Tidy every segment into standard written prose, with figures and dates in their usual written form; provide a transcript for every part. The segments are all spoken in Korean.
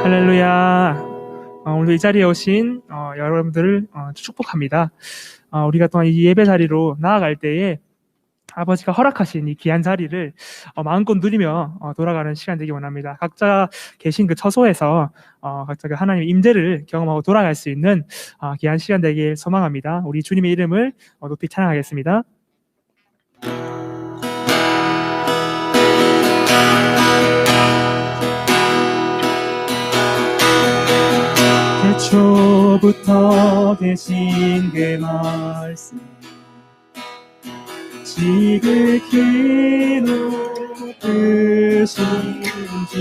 할렐루야. 오늘도 이 자리에 오신 여러분들을 축복합니다. 우리가 또한 이 예배 자리로 나아갈 때에 아버지가 허락하신 이 귀한 자리를 마음껏 누리며 돌아가는 시간 되기 원합니다. 각자 계신 그 처소에서 각자 그 하나님의 임재를 경험하고 돌아갈 수 있는 귀한 시간 되길 소망합니다. 우리 주님의 이름을 높이 찬양하겠습니다. 태초부터 계신 그 말씀 지극히 높으신 주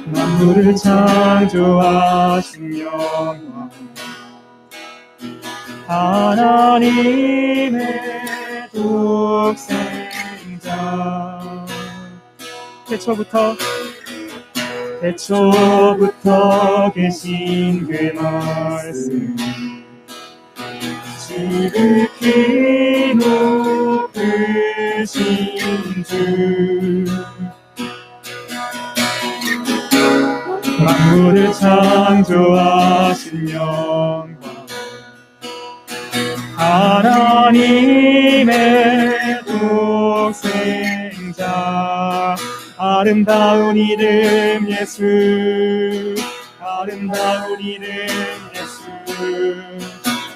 만물을 창조하신 영광 하나님의 독생자 태초부터 계신 그 말씀 지극히 높으신 주 만물을 창조하신 영광 하나님의 독생자 아름다운 이름 예수 아름다운 이름 예수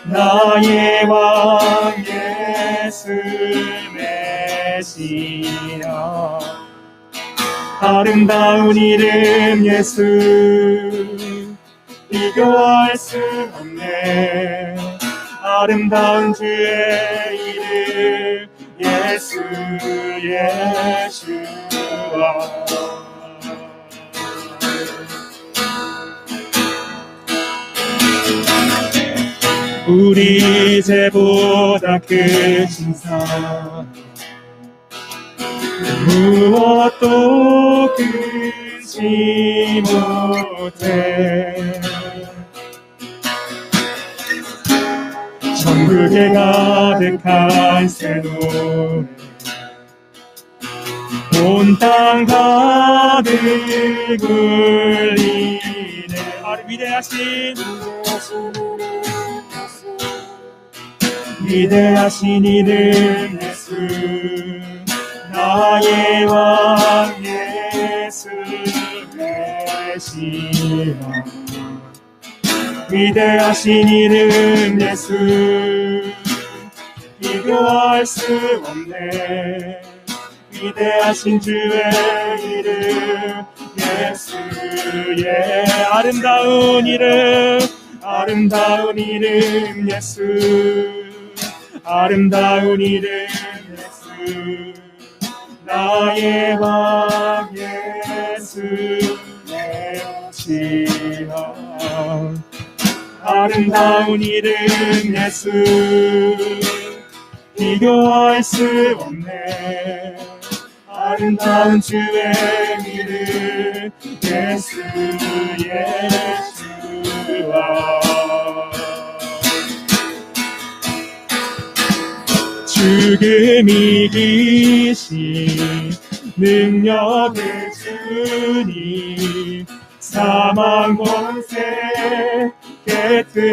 나의 왕 예수 메시아 아름다운 이름 예수 비교할 수 없네 아름다운 주의 이름 예수 예수와 우리 죄보다 크신 사랑 무엇도 크지 못해 천국에 가득한 새 노래 온 땅 가득 울리네 위대하신 이름 예수 나의 왕 예수 메시아 위대하신 이름 예수 비교할 수 없네 위대하신 주의 이름 예수 예 아름다운 이름 예수 아름다운 이름 예수 나의 왕 예수 메시아 아름다운 이름 예수 비교할 수 없네 아름다운 주의 이름 예수 예수와 죽음이 이기신 능력의 주님 사망 권세 깨뜨리네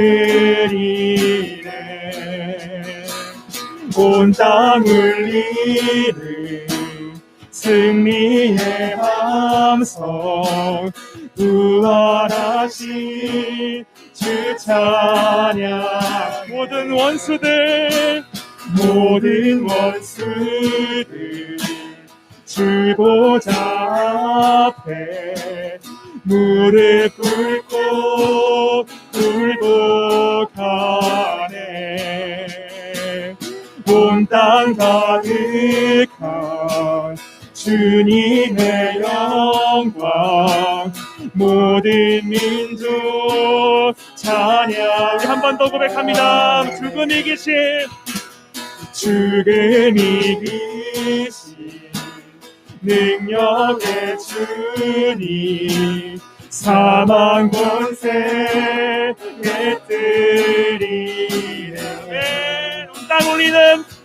온 땅 울리는 승리의 함성 부활하신 주 찬양 모든 원수들 주 보좌 앞에 무릎 꿇고 굴복하네 온 땅 가득한 주님의 영광 모든 민족 찬양 우리 한 번 더 고백합니다 죽음이 이기신 능력의 주님 사망 권세 깨뜨리네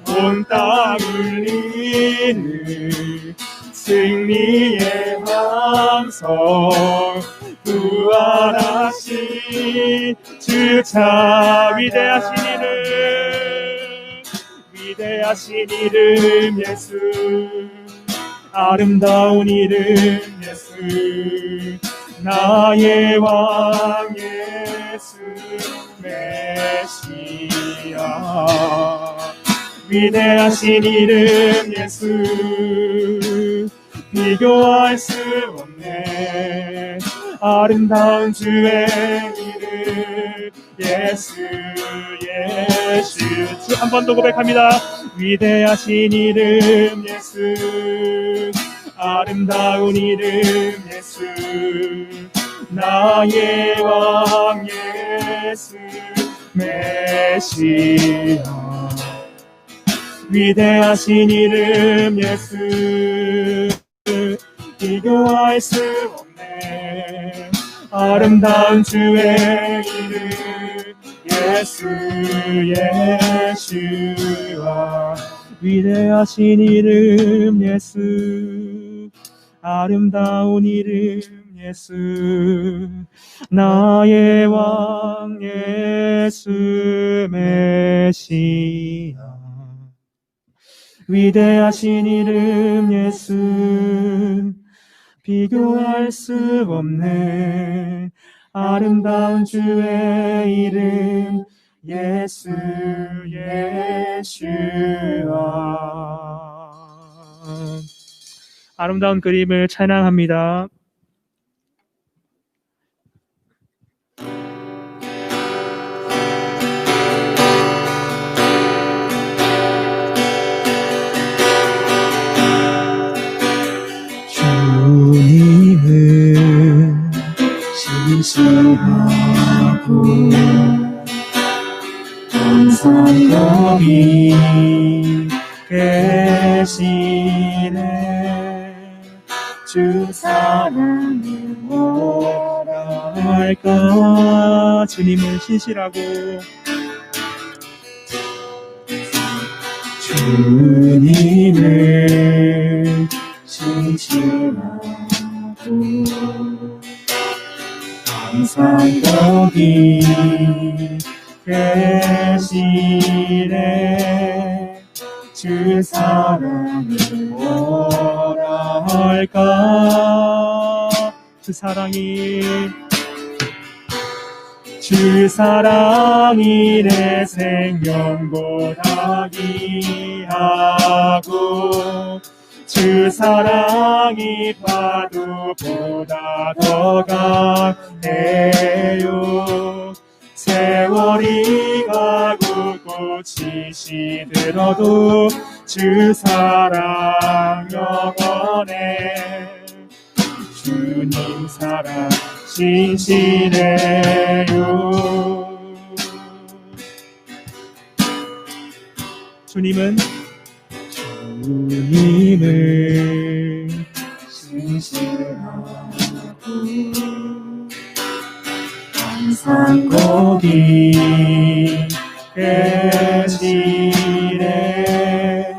온 땅 울리는 승리의 함성 부활하신 주차 위대하신 이름 예수 아름다운 이름 예수 나의 왕 예수 메시아 위대하신 이름 예수 비교할 수 없네 아름다운 주의 이름 예수 주 한 번 더 고백합니다. 위대하신 이름 예수 아름다운 이름 예수 나의 왕 예수 메시아 위대하신 이름 예수 비교할 수 없네 아름다운 주의 이름 예수 예수와 위대하신 이름 예수 아름다운 이름 예수 나의 왕 예수 메시아 위대하신 이름 예수 비교할 수 없네 아름다운 주의 이름 예수 예수아 아름다운 그림을 찬양합니다. 주님은 신실하고 항상 거기 계시네 주 사랑을 뭐라 할까 주님은 신실하고 주님은 신실하고 항상 거기 계시네 주 사랑을 뭐라 할까 주 사랑이 내 생명보다 귀하고 주 사랑이 파도보다 더 강해요 세월이 가고 꽃이 시들어도 주 사랑 영원해 주님 사랑 신실해요 주님은 신실하고 항상 거기 계시네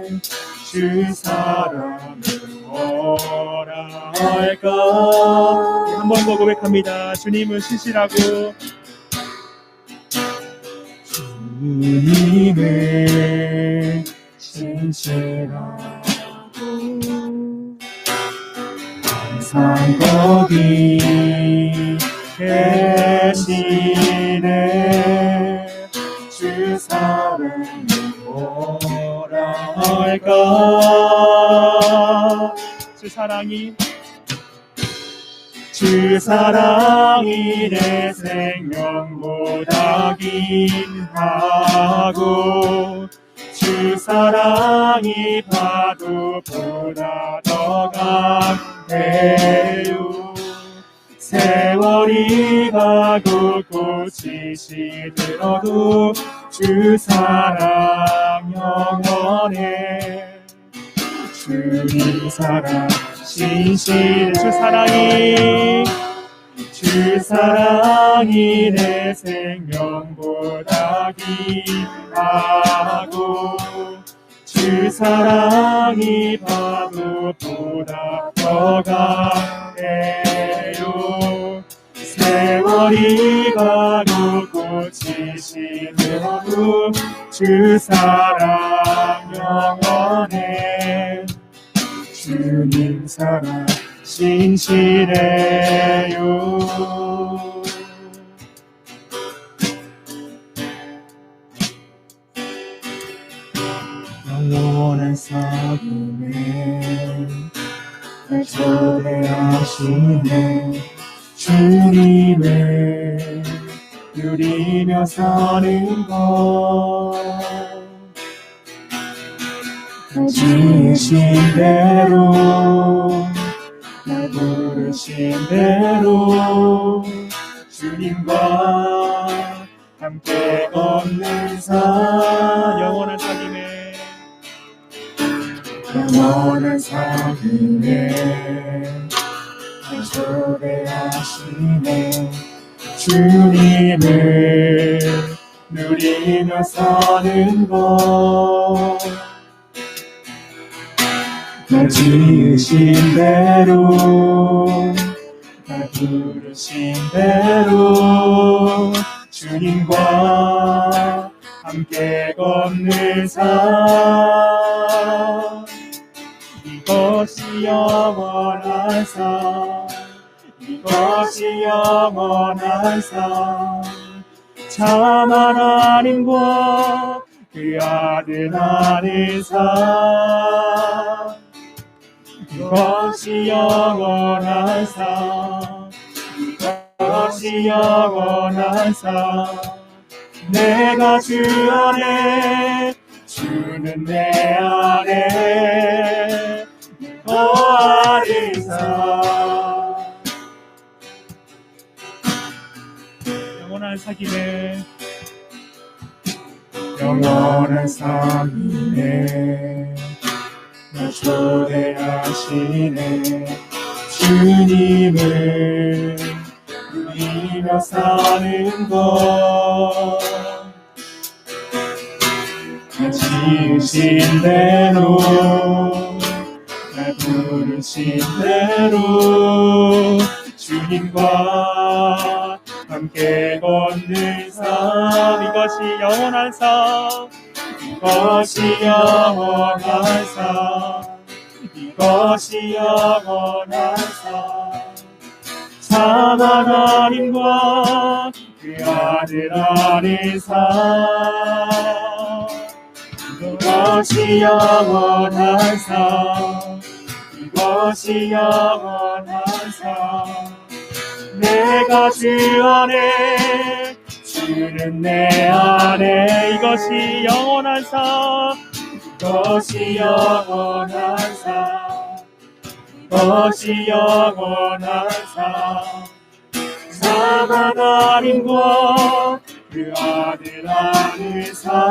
주 사랑을 뭐라 할까 한 번 더 고백합니다. 주님은 신실하고 주님은 신실하고 항상 거기 계시네 주 사랑을 뭐라 할까 주 사랑이 내 생명보다 긴하고 주 사랑이 파도보다 더 강해요 세월이 가고 꽃이 시들어도 주 사랑 영원해 주님 사랑 신실 주 사랑이 내 생명보다 귀하고 주 그 사랑이 파도보다 더 강해요. 세월이 가고 꽃이 시들어도 주 사랑 영원해. 주님 사랑 신실해요. 영원한 사귐에 날 초대하시네. 주님을 누리며 사는 것, 날 지으신 대로, 날 부르신 대로 주님과 함께 걷는 삶. 영원한 사귐에 영원한 사귐에 날 초대하시네. 주님을 누리며 사는 것, 날 지으신 대로, 날 부르신 대로 주님과 함께 걷는 삶. 이것이 영원한 삶, 이것이 영원한 삶. 참 하나님과 그 아들 아는 삶. 이것이 영원한 삶, 이것이 영원한 삶. 내가 주 안에, 주는 내 안에 거하는 삶. 영원한 사귐에 영원한 사귐에 날 초대하시네. 주님을 누리며 사는 것, 날 지으신 대로, 날 부르신 대로 주님과 함께 걷는 삶. 이것이 영원한 삶, 이것이 영원한 삶, 이것이 영원한 삶. 참 하나님과 그 아들 아는 삶. 이것이 영원한 삶, 이것이 영원한 삶. 내가 주 안에, 주는 내 안에. 이것이 영원한 삶, 이것이 영원한 삶, 이것이 영원한 삶. 참 하나님과 그 아들 아는 삶.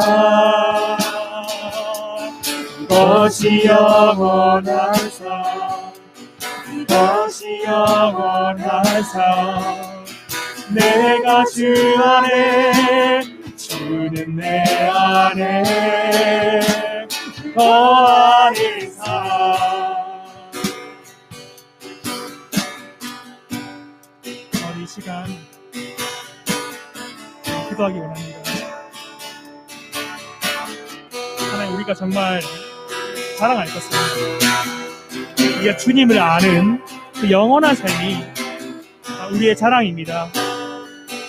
이것이 영원한 삶, 이것이 영원한 삶. 내가 주 안에, 주는 내 안에 거하는 삶. 이 시간 기도하기 원합니다. 하나님, 우리가 정말 자랑할 것은 우리가 주님을 아는 그 영원한 삶이 우리의 자랑입니다.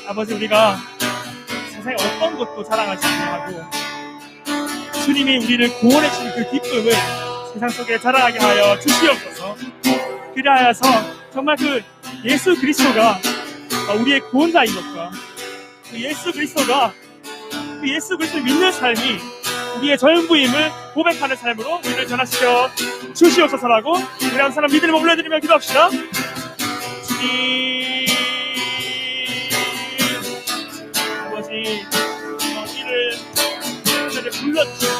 아버지, 우리가 세상의 어떤 것도 자랑하지 아니하고 주님이 우리를 구원해 주신 그 기쁨을 세상 속에 자랑하게 하여 주시옵소서. 그리하여서 정말 그 예수 그리스도가 우리의 구원자인 것과 그 예수 그리스도를 믿는 삶이 우리의 전부임을 고백하는 삶으로 우리를 전하시켜 주시옵소서라고 우리 한 사람 믿음을 올려드리며 기도합시다. 주님, 아버지, 우리를 불러주시고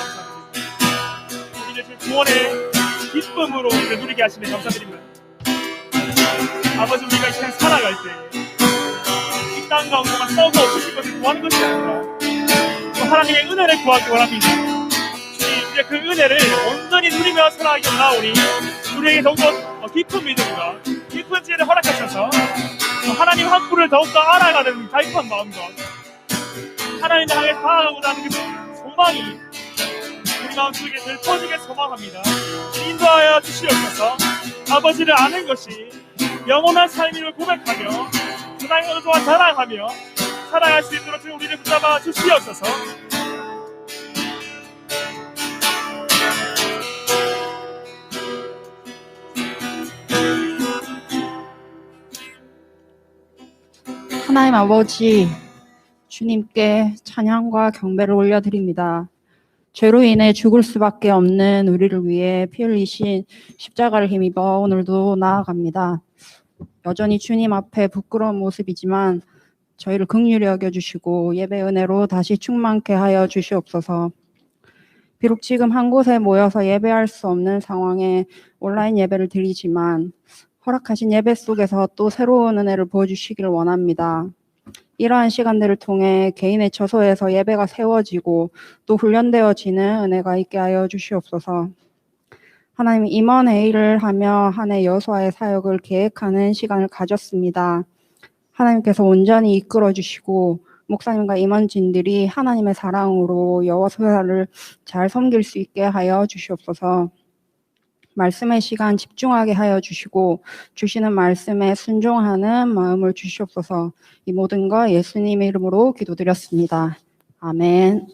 감사드립니다. 우리를 구원의 기쁨으로 우리를 누리게 하시면 감사드립니다. 아버지, 우리가 이 세상 살아갈 때 이 땅 가운데만 썩어 없으실 것을 구하는 것이 아니라 또 하나님의 은혜를 구하기 원합니다. 주님, 우리의 이제 그 은혜를 온전히 누리며 살아가기 원하오니 우리에게 더욱더 깊은 믿음과 깊은 지혜를 허락하셔서 하나님 한 분을 더욱더 알아가는 갈급한 마음과 하나님을 향해 다가가고자 하는 그 소망이 우리 마음속에 늘 터지게 소망합니다. 인도하여 주시옵소서. 아버지를 아는 것이 영원한 삶임을 고백하며 하나님 어느 동안 자랑하며 살아갈 수 있도록 주님 우리를 붙잡아 주시옵소서. 하나님 아버지, 주님께 찬양과 경배를 올려드립니다. 죄로 인해 죽을 수밖에 없는 우리를 위해 피 흘리신 십자가를 힘입어 오늘도 나아갑니다. 여전히 주님 앞에 부끄러운 모습이지만 저희를 긍휼히 여겨주시고 예배 은혜로 다시 충만케 하여 주시옵소서. 비록 지금 한 곳에 모여서 예배할 수 없는 상황에 온라인 예배를 드리지만 허락하신 예배 속에서 또 새로운 은혜를 부어주시기를 원합니다. 이러한 시간들을 통해 개인의 처소에서 예배가 세워지고 또 훈련되어지는 은혜가 있게 하여 주시옵소서. 하나님, 임원회의를 하며 한 해 여호수아의 사역을 계획하는 시간을 가졌습니다. 하나님께서 온전히 이끌어 주시고 목사님과 임원진들이 하나님의 사랑으로 여호수아를 잘 섬길 수 있게 하여 주시옵소서. 말씀의 시간 집중하게 하여 주시고 주시는 말씀에 순종하는 마음을 주시옵소서. 이 모든 거 예수님의 이름으로 기도드렸습니다. 아멘.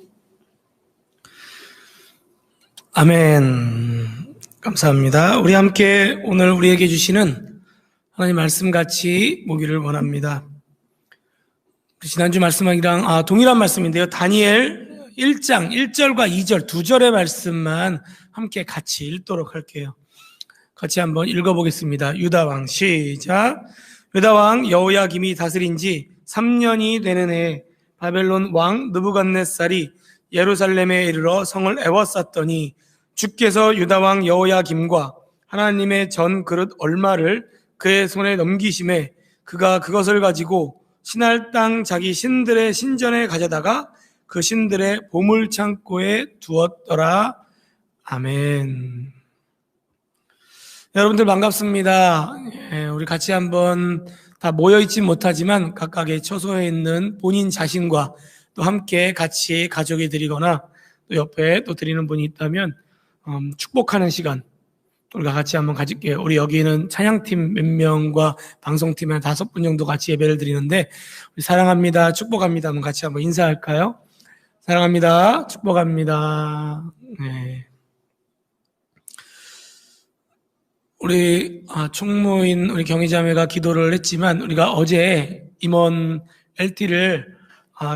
아멘. 감사합니다. 우리 함께 오늘 우리에게 주시는 하나님 말씀 같이 보기를 원합니다. 지난주 말씀이랑 동일한 말씀인데요. 다니엘 1장 1절과 2절 2절의 말씀만 함께 같이 읽도록 할게요. 같이 한번 읽어보겠습니다. 유다왕 시작. 유다왕 여호야김이 다스린 지 3년이 되는 해에 바벨론 왕 느부갓네살이 예루살렘에 이르러 성을 에워쌌더니 주께서 유다왕 여호야김과 하나님의 전 그릇 얼마를 그의 손에 넘기심에 그가 그것을 가지고 신할 땅 자기 신들의 신전에 가져다가 그 신들의 보물 창고에 두었더라. 아멘. 여러분들 반갑습니다. 우리 같이 한번 다 모여있진 못하지만 각각의 처소에 있는 본인 자신과 또 함께 같이 가족이 드리거나 또 옆에 또 드리는 분이 있다면 축복하는 시간 우리가 같이 한번 가질게요. 우리 여기는 찬양팀 몇 명과 방송팀 한 5분 정도 같이 예배를 드리는데 우리 사랑합니다, 축복합니다 한번 같이 한번 인사할까요? 사랑합니다, 축복합니다. 네. 우리 총무인 우리 경희자매가 기도를 했지만 우리가 어제 임원 LT를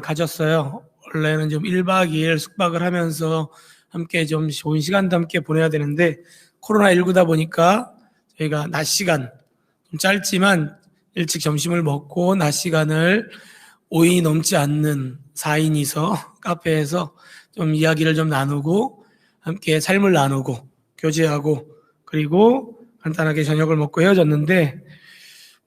가졌어요. 원래는 좀 1박 2일 숙박을 하면서 함께 좀 좋은 시간도 함께 보내야 되는데 코로나19다 보니까 저희가 낮 시간 좀 짧지만 일찍 점심을 먹고 낮 시간을 5인이 넘지 않는 4인이서 카페에서 좀 이야기를 좀 나누고 함께 삶을 나누고 교제하고 그리고 간단하게 저녁을 먹고 헤어졌는데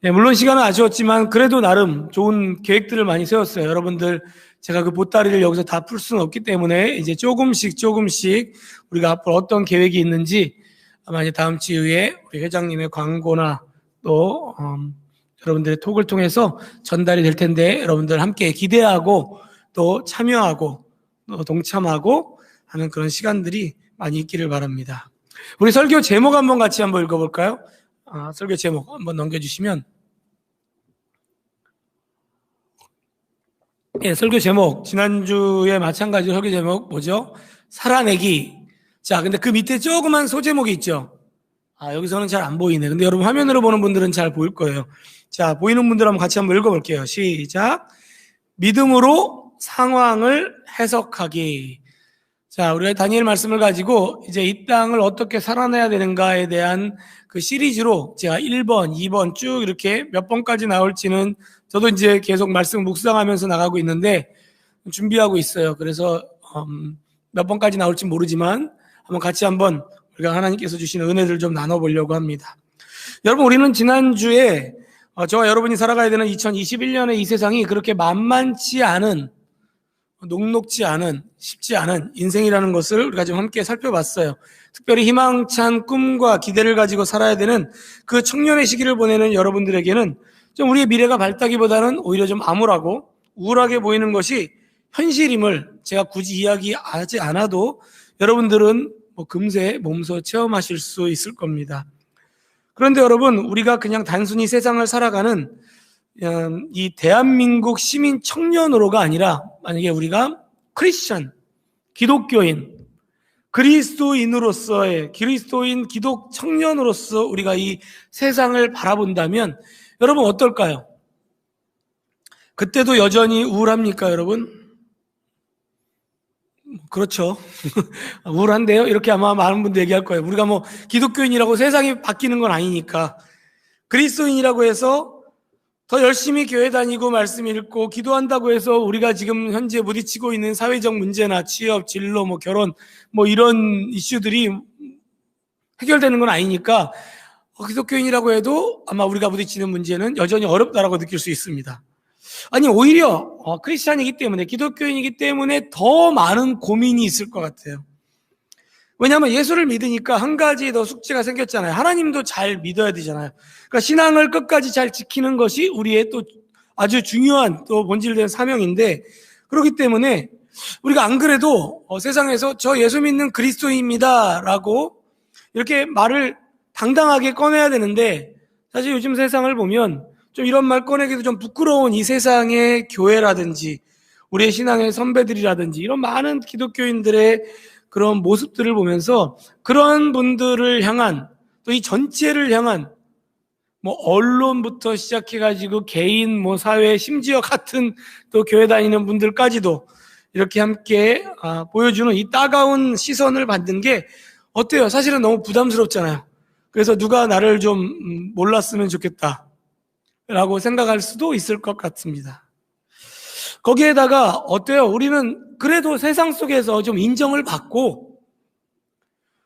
네, 물론 시간은 아쉬웠지만 그래도 나름 좋은 계획들을 많이 세웠어요. 여러분들 제가 그 보따리를 여기서 다 풀 수는 없기 때문에 이제 조금씩 우리가 앞으로 어떤 계획이 있는지 아마 이제 다음 주에 우리 회장님의 광고나 또 여러분들의 톡을 통해서 전달이 될 텐데 여러분들 함께 기대하고 또 참여하고 또 동참하고 하는 그런 시간들이 많이 있기를 바랍니다. 우리 설교 제목 한번 같이 한번 읽어볼까요? 설교 제목 한번 넘겨주시면 예, 설교 제목 지난주에 마찬가지로 설교 제목 뭐죠? 살아내기. 자, 근데 그 밑에 조그만 소제목이 있죠. 여기서는 잘 안 보이네. 근데 여러분 화면으로 보는 분들은 잘 보일 거예요. 자, 보이는 분들 한번 같이 한번 읽어볼게요. 시작. 믿음으로 상황을 해석하기. 자, 우리가 다니엘 말씀을 가지고 이제 이 땅을 어떻게 살아내야 되는가에 대한 그 시리즈로 제가 1번, 2번 쭉 이렇게 몇 번까지 나올지는 저도 이제 계속 말씀 묵상하면서 나가고 있는데 준비하고 있어요. 그래서 몇 번까지 나올지 모르지만 한번 같이 한번 우리가 하나님께서 주시는 은혜를 좀 나눠보려고 합니다. 여러분, 우리는 지난주에 저와 여러분이 살아가야 되는 2021년의 이 세상이 그렇게 만만치 않은 녹록지 않은, 쉽지 않은 인생이라는 것을 우리가 좀 함께 살펴봤어요. 특별히 희망찬 꿈과 기대를 가지고 살아야 되는 그 청년의 시기를 보내는 여러분들에게는 좀 우리의 미래가 밝다기보다는 오히려 좀 암울하고 우울하게 보이는 것이 현실임을 제가 굳이 이야기하지 않아도 여러분들은 금세 몸소 체험하실 수 있을 겁니다. 그런데 여러분, 우리가 그냥 단순히 세상을 살아가는 이 대한민국 시민 청년으로가 아니라 만약에 우리가 크리스천, 기독교인, 그리스도인으로서의 그리스도인 기독 청년으로서 우리가 이 세상을 바라본다면 여러분 어떨까요? 그때도 여전히 우울합니까, 여러분? 그렇죠. 우울한데요? 이렇게 아마 많은 분들 얘기할 거예요. 우리가 기독교인이라고 세상이 바뀌는 건 아니니까. 그리스도인이라고 해서 더 열심히 교회 다니고 말씀 읽고 기도한다고 해서 우리가 지금 현재 부딪히고 있는 사회적 문제나 취업, 진로, 결혼, 이런 이슈들이 해결되는 건 아니니까 기독교인이라고 해도 아마 우리가 부딪히는 문제는 여전히 어렵다라고 느낄 수 있습니다. 아니, 오히려 크리스찬이기 때문에, 기독교인이기 때문에 더 많은 고민이 있을 것 같아요. 왜냐하면 예수를 믿으니까 한 가지 더 숙제가 생겼잖아요. 하나님도 잘 믿어야 되잖아요. 그러니까 신앙을 끝까지 잘 지키는 것이 우리의 또 아주 중요한 또 본질된 사명인데, 그렇기 때문에 우리가 안 그래도 세상에서 저 예수 믿는 그리스도인입니다 라고 이렇게 말을 당당하게 꺼내야 되는데, 사실 요즘 세상을 보면 좀 이런 말 꺼내기도 좀 부끄러운 이 세상의 교회라든지 우리의 신앙의 선배들이라든지 이런 많은 기독교인들의 그런 모습들을 보면서 그런 분들을 향한, 또 이 전체를 향한 언론부터 시작해가지고 개인, 사회, 심지어 같은 또 교회 다니는 분들까지도 이렇게 함께 보여주는 이 따가운 시선을 받는 게 어때요? 사실은 너무 부담스럽잖아요. 그래서 누가 나를 좀 몰랐으면 좋겠다 라고 생각할 수도 있을 것 같습니다. 거기에다가 어때요? 우리는 그래도 세상 속에서 좀 인정을 받고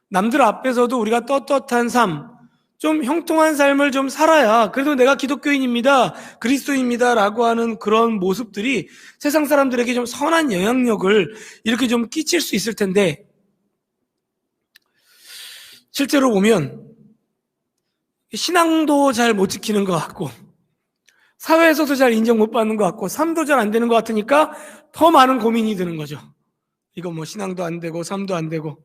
남들 앞에서도 우리가 떳떳한 삶, 좀 형통한 삶을 좀 살아야 그래도 내가 기독교인입니다, 그리스도인입니다 라고 하는 그런 모습들이 세상 사람들에게 좀 선한 영향력을 이렇게 좀 끼칠 수 있을 텐데, 실제로 보면 신앙도 잘 못 지키는 것 같고 사회에서도 잘 인정 못 받는 것 같고 삶도 잘 안 되는 것 같으니까 더 많은 고민이 드는 거죠. 이거 신앙도 안 되고 삶도 안 되고.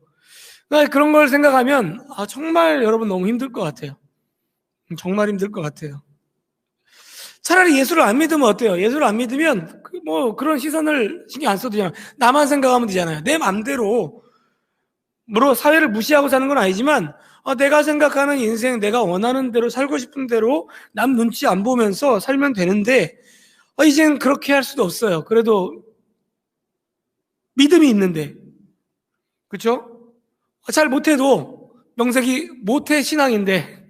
그런 걸 생각하면 정말 여러분 너무 힘들 것 같아요. 정말 힘들 것 같아요. 차라리 예수를 안 믿으면 어때요? 예수를 안 믿으면 그런 시선을 신경 안 써도 되잖아요. 나만 생각하면 되잖아요. 내 맘대로 사회를 무시하고 사는 건 아니지만 내가 생각하는 인생, 내가 원하는 대로 살고 싶은 대로 남 눈치 안 보면서 살면 되는데 이젠 그렇게 할 수도 없어요. 그래도 믿음이 있는데, 그렇죠? 잘 못해도 명색이 모태 신앙인데,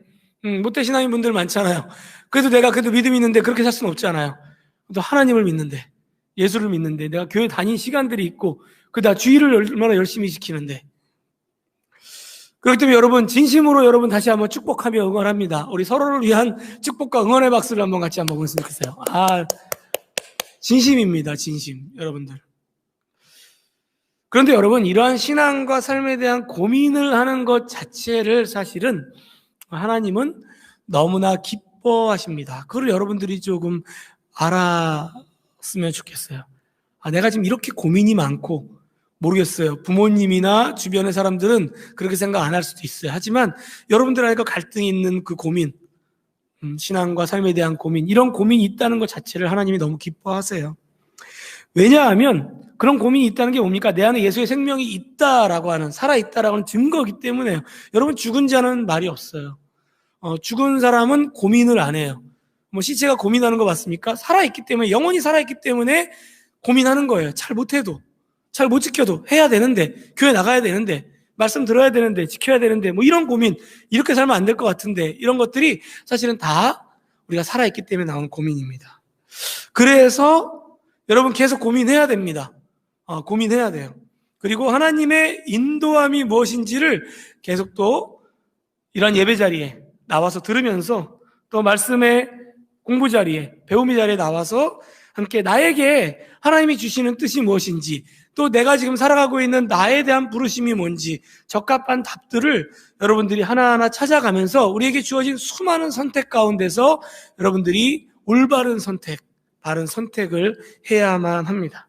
모태 신앙인 분들 많잖아요. 그래도 내가 믿음이 있는데 그렇게 살 수는 없잖아요. 또 하나님을 믿는데, 예수를 믿는데, 내가 교회 다닌 시간들이 있고, 주의를 얼마나 열심히 지키는데. 그렇기 때문에 여러분, 진심으로 여러분 다시 한번 축복하며 응원합니다. 우리 서로를 위한 축복과 응원의 박수를 한번 같이 한번 보냈으면 좋겠어요. 진심입니다, 진심, 여러분들. 그런데 여러분, 이러한 신앙과 삶에 대한 고민을 하는 것 자체를 사실은 하나님은 너무나 기뻐하십니다. 그걸 여러분들이 조금 알았으면 좋겠어요. 내가 지금 이렇게 고민이 많고, 모르겠어요. 부모님이나 주변의 사람들은 그렇게 생각 안 할 수도 있어요. 하지만 여러분들 안에 갈등이 있는 그 고민, 신앙과 삶에 대한 고민, 이런 고민이 있다는 것 자체를 하나님이 너무 기뻐하세요. 왜냐하면 그런 고민이 있다는 게 뭡니까? 내 안에 예수의 생명이 있다라고 하는, 살아있다라고 하는 증거이기 때문에요. 여러분, 죽은 자는 말이 없어요. 죽은 사람은 고민을 안 해요. 시체가 고민하는 거 맞습니까? 살아있기 때문에, 영원히 살아있기 때문에 고민하는 거예요. 잘 못해도, 잘 못 지켜도 해야 되는데, 교회 나가야 되는데, 말씀 들어야 되는데, 지켜야 되는데, 이런 고민, 이렇게 살면 안 될 것 같은데, 이런 것들이 사실은 다 우리가 살아있기 때문에 나오는 고민입니다. 그래서 여러분 계속 고민해야 됩니다. 고민해야 돼요. 그리고 하나님의 인도함이 무엇인지를 계속 또 이런 예배 자리에 나와서 들으면서, 또 말씀의 공부 자리에, 배우미 자리에 나와서 함께 나에게 하나님이 주시는 뜻이 무엇인지, 또 내가 지금 살아가고 있는 나에 대한 부르심이 뭔지 적합한 답들을 여러분들이 하나하나 찾아가면서 우리에게 주어진 수많은 선택 가운데서 여러분들이 올바른 선택, 바른 선택을 해야만 합니다.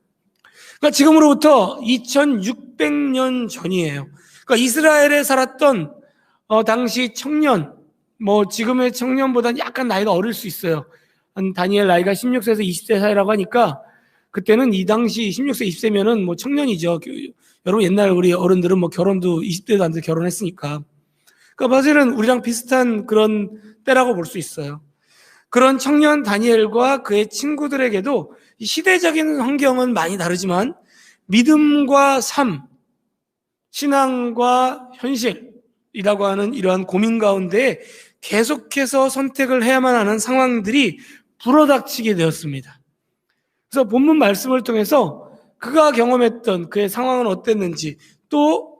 그러니까 지금으로부터 2600년 전이에요. 그러니까 이스라엘에 살았던 당시 청년, 지금의 청년보다는 약간 나이가 어릴 수 있어요. 다니엘 나이가 16세에서 20세 사이라고 하니까 그때는 이 당시 16세, 20세면은 청년이죠. 여러분 옛날 우리 어른들은 결혼도 20대도 안 돼서 결혼했으니까. 그러니까 사실은 우리랑 비슷한 그런 때라고 볼 수 있어요. 그런 청년 다니엘과 그의 친구들에게도 시대적인 환경은 많이 다르지만 믿음과 삶, 신앙과 현실이라고 하는 이러한 고민 가운데 계속해서 선택을 해야만 하는 상황들이 불어닥치게 되었습니다. 그래서 본문 말씀을 통해서 그가 경험했던 그의 상황은 어땠는지, 또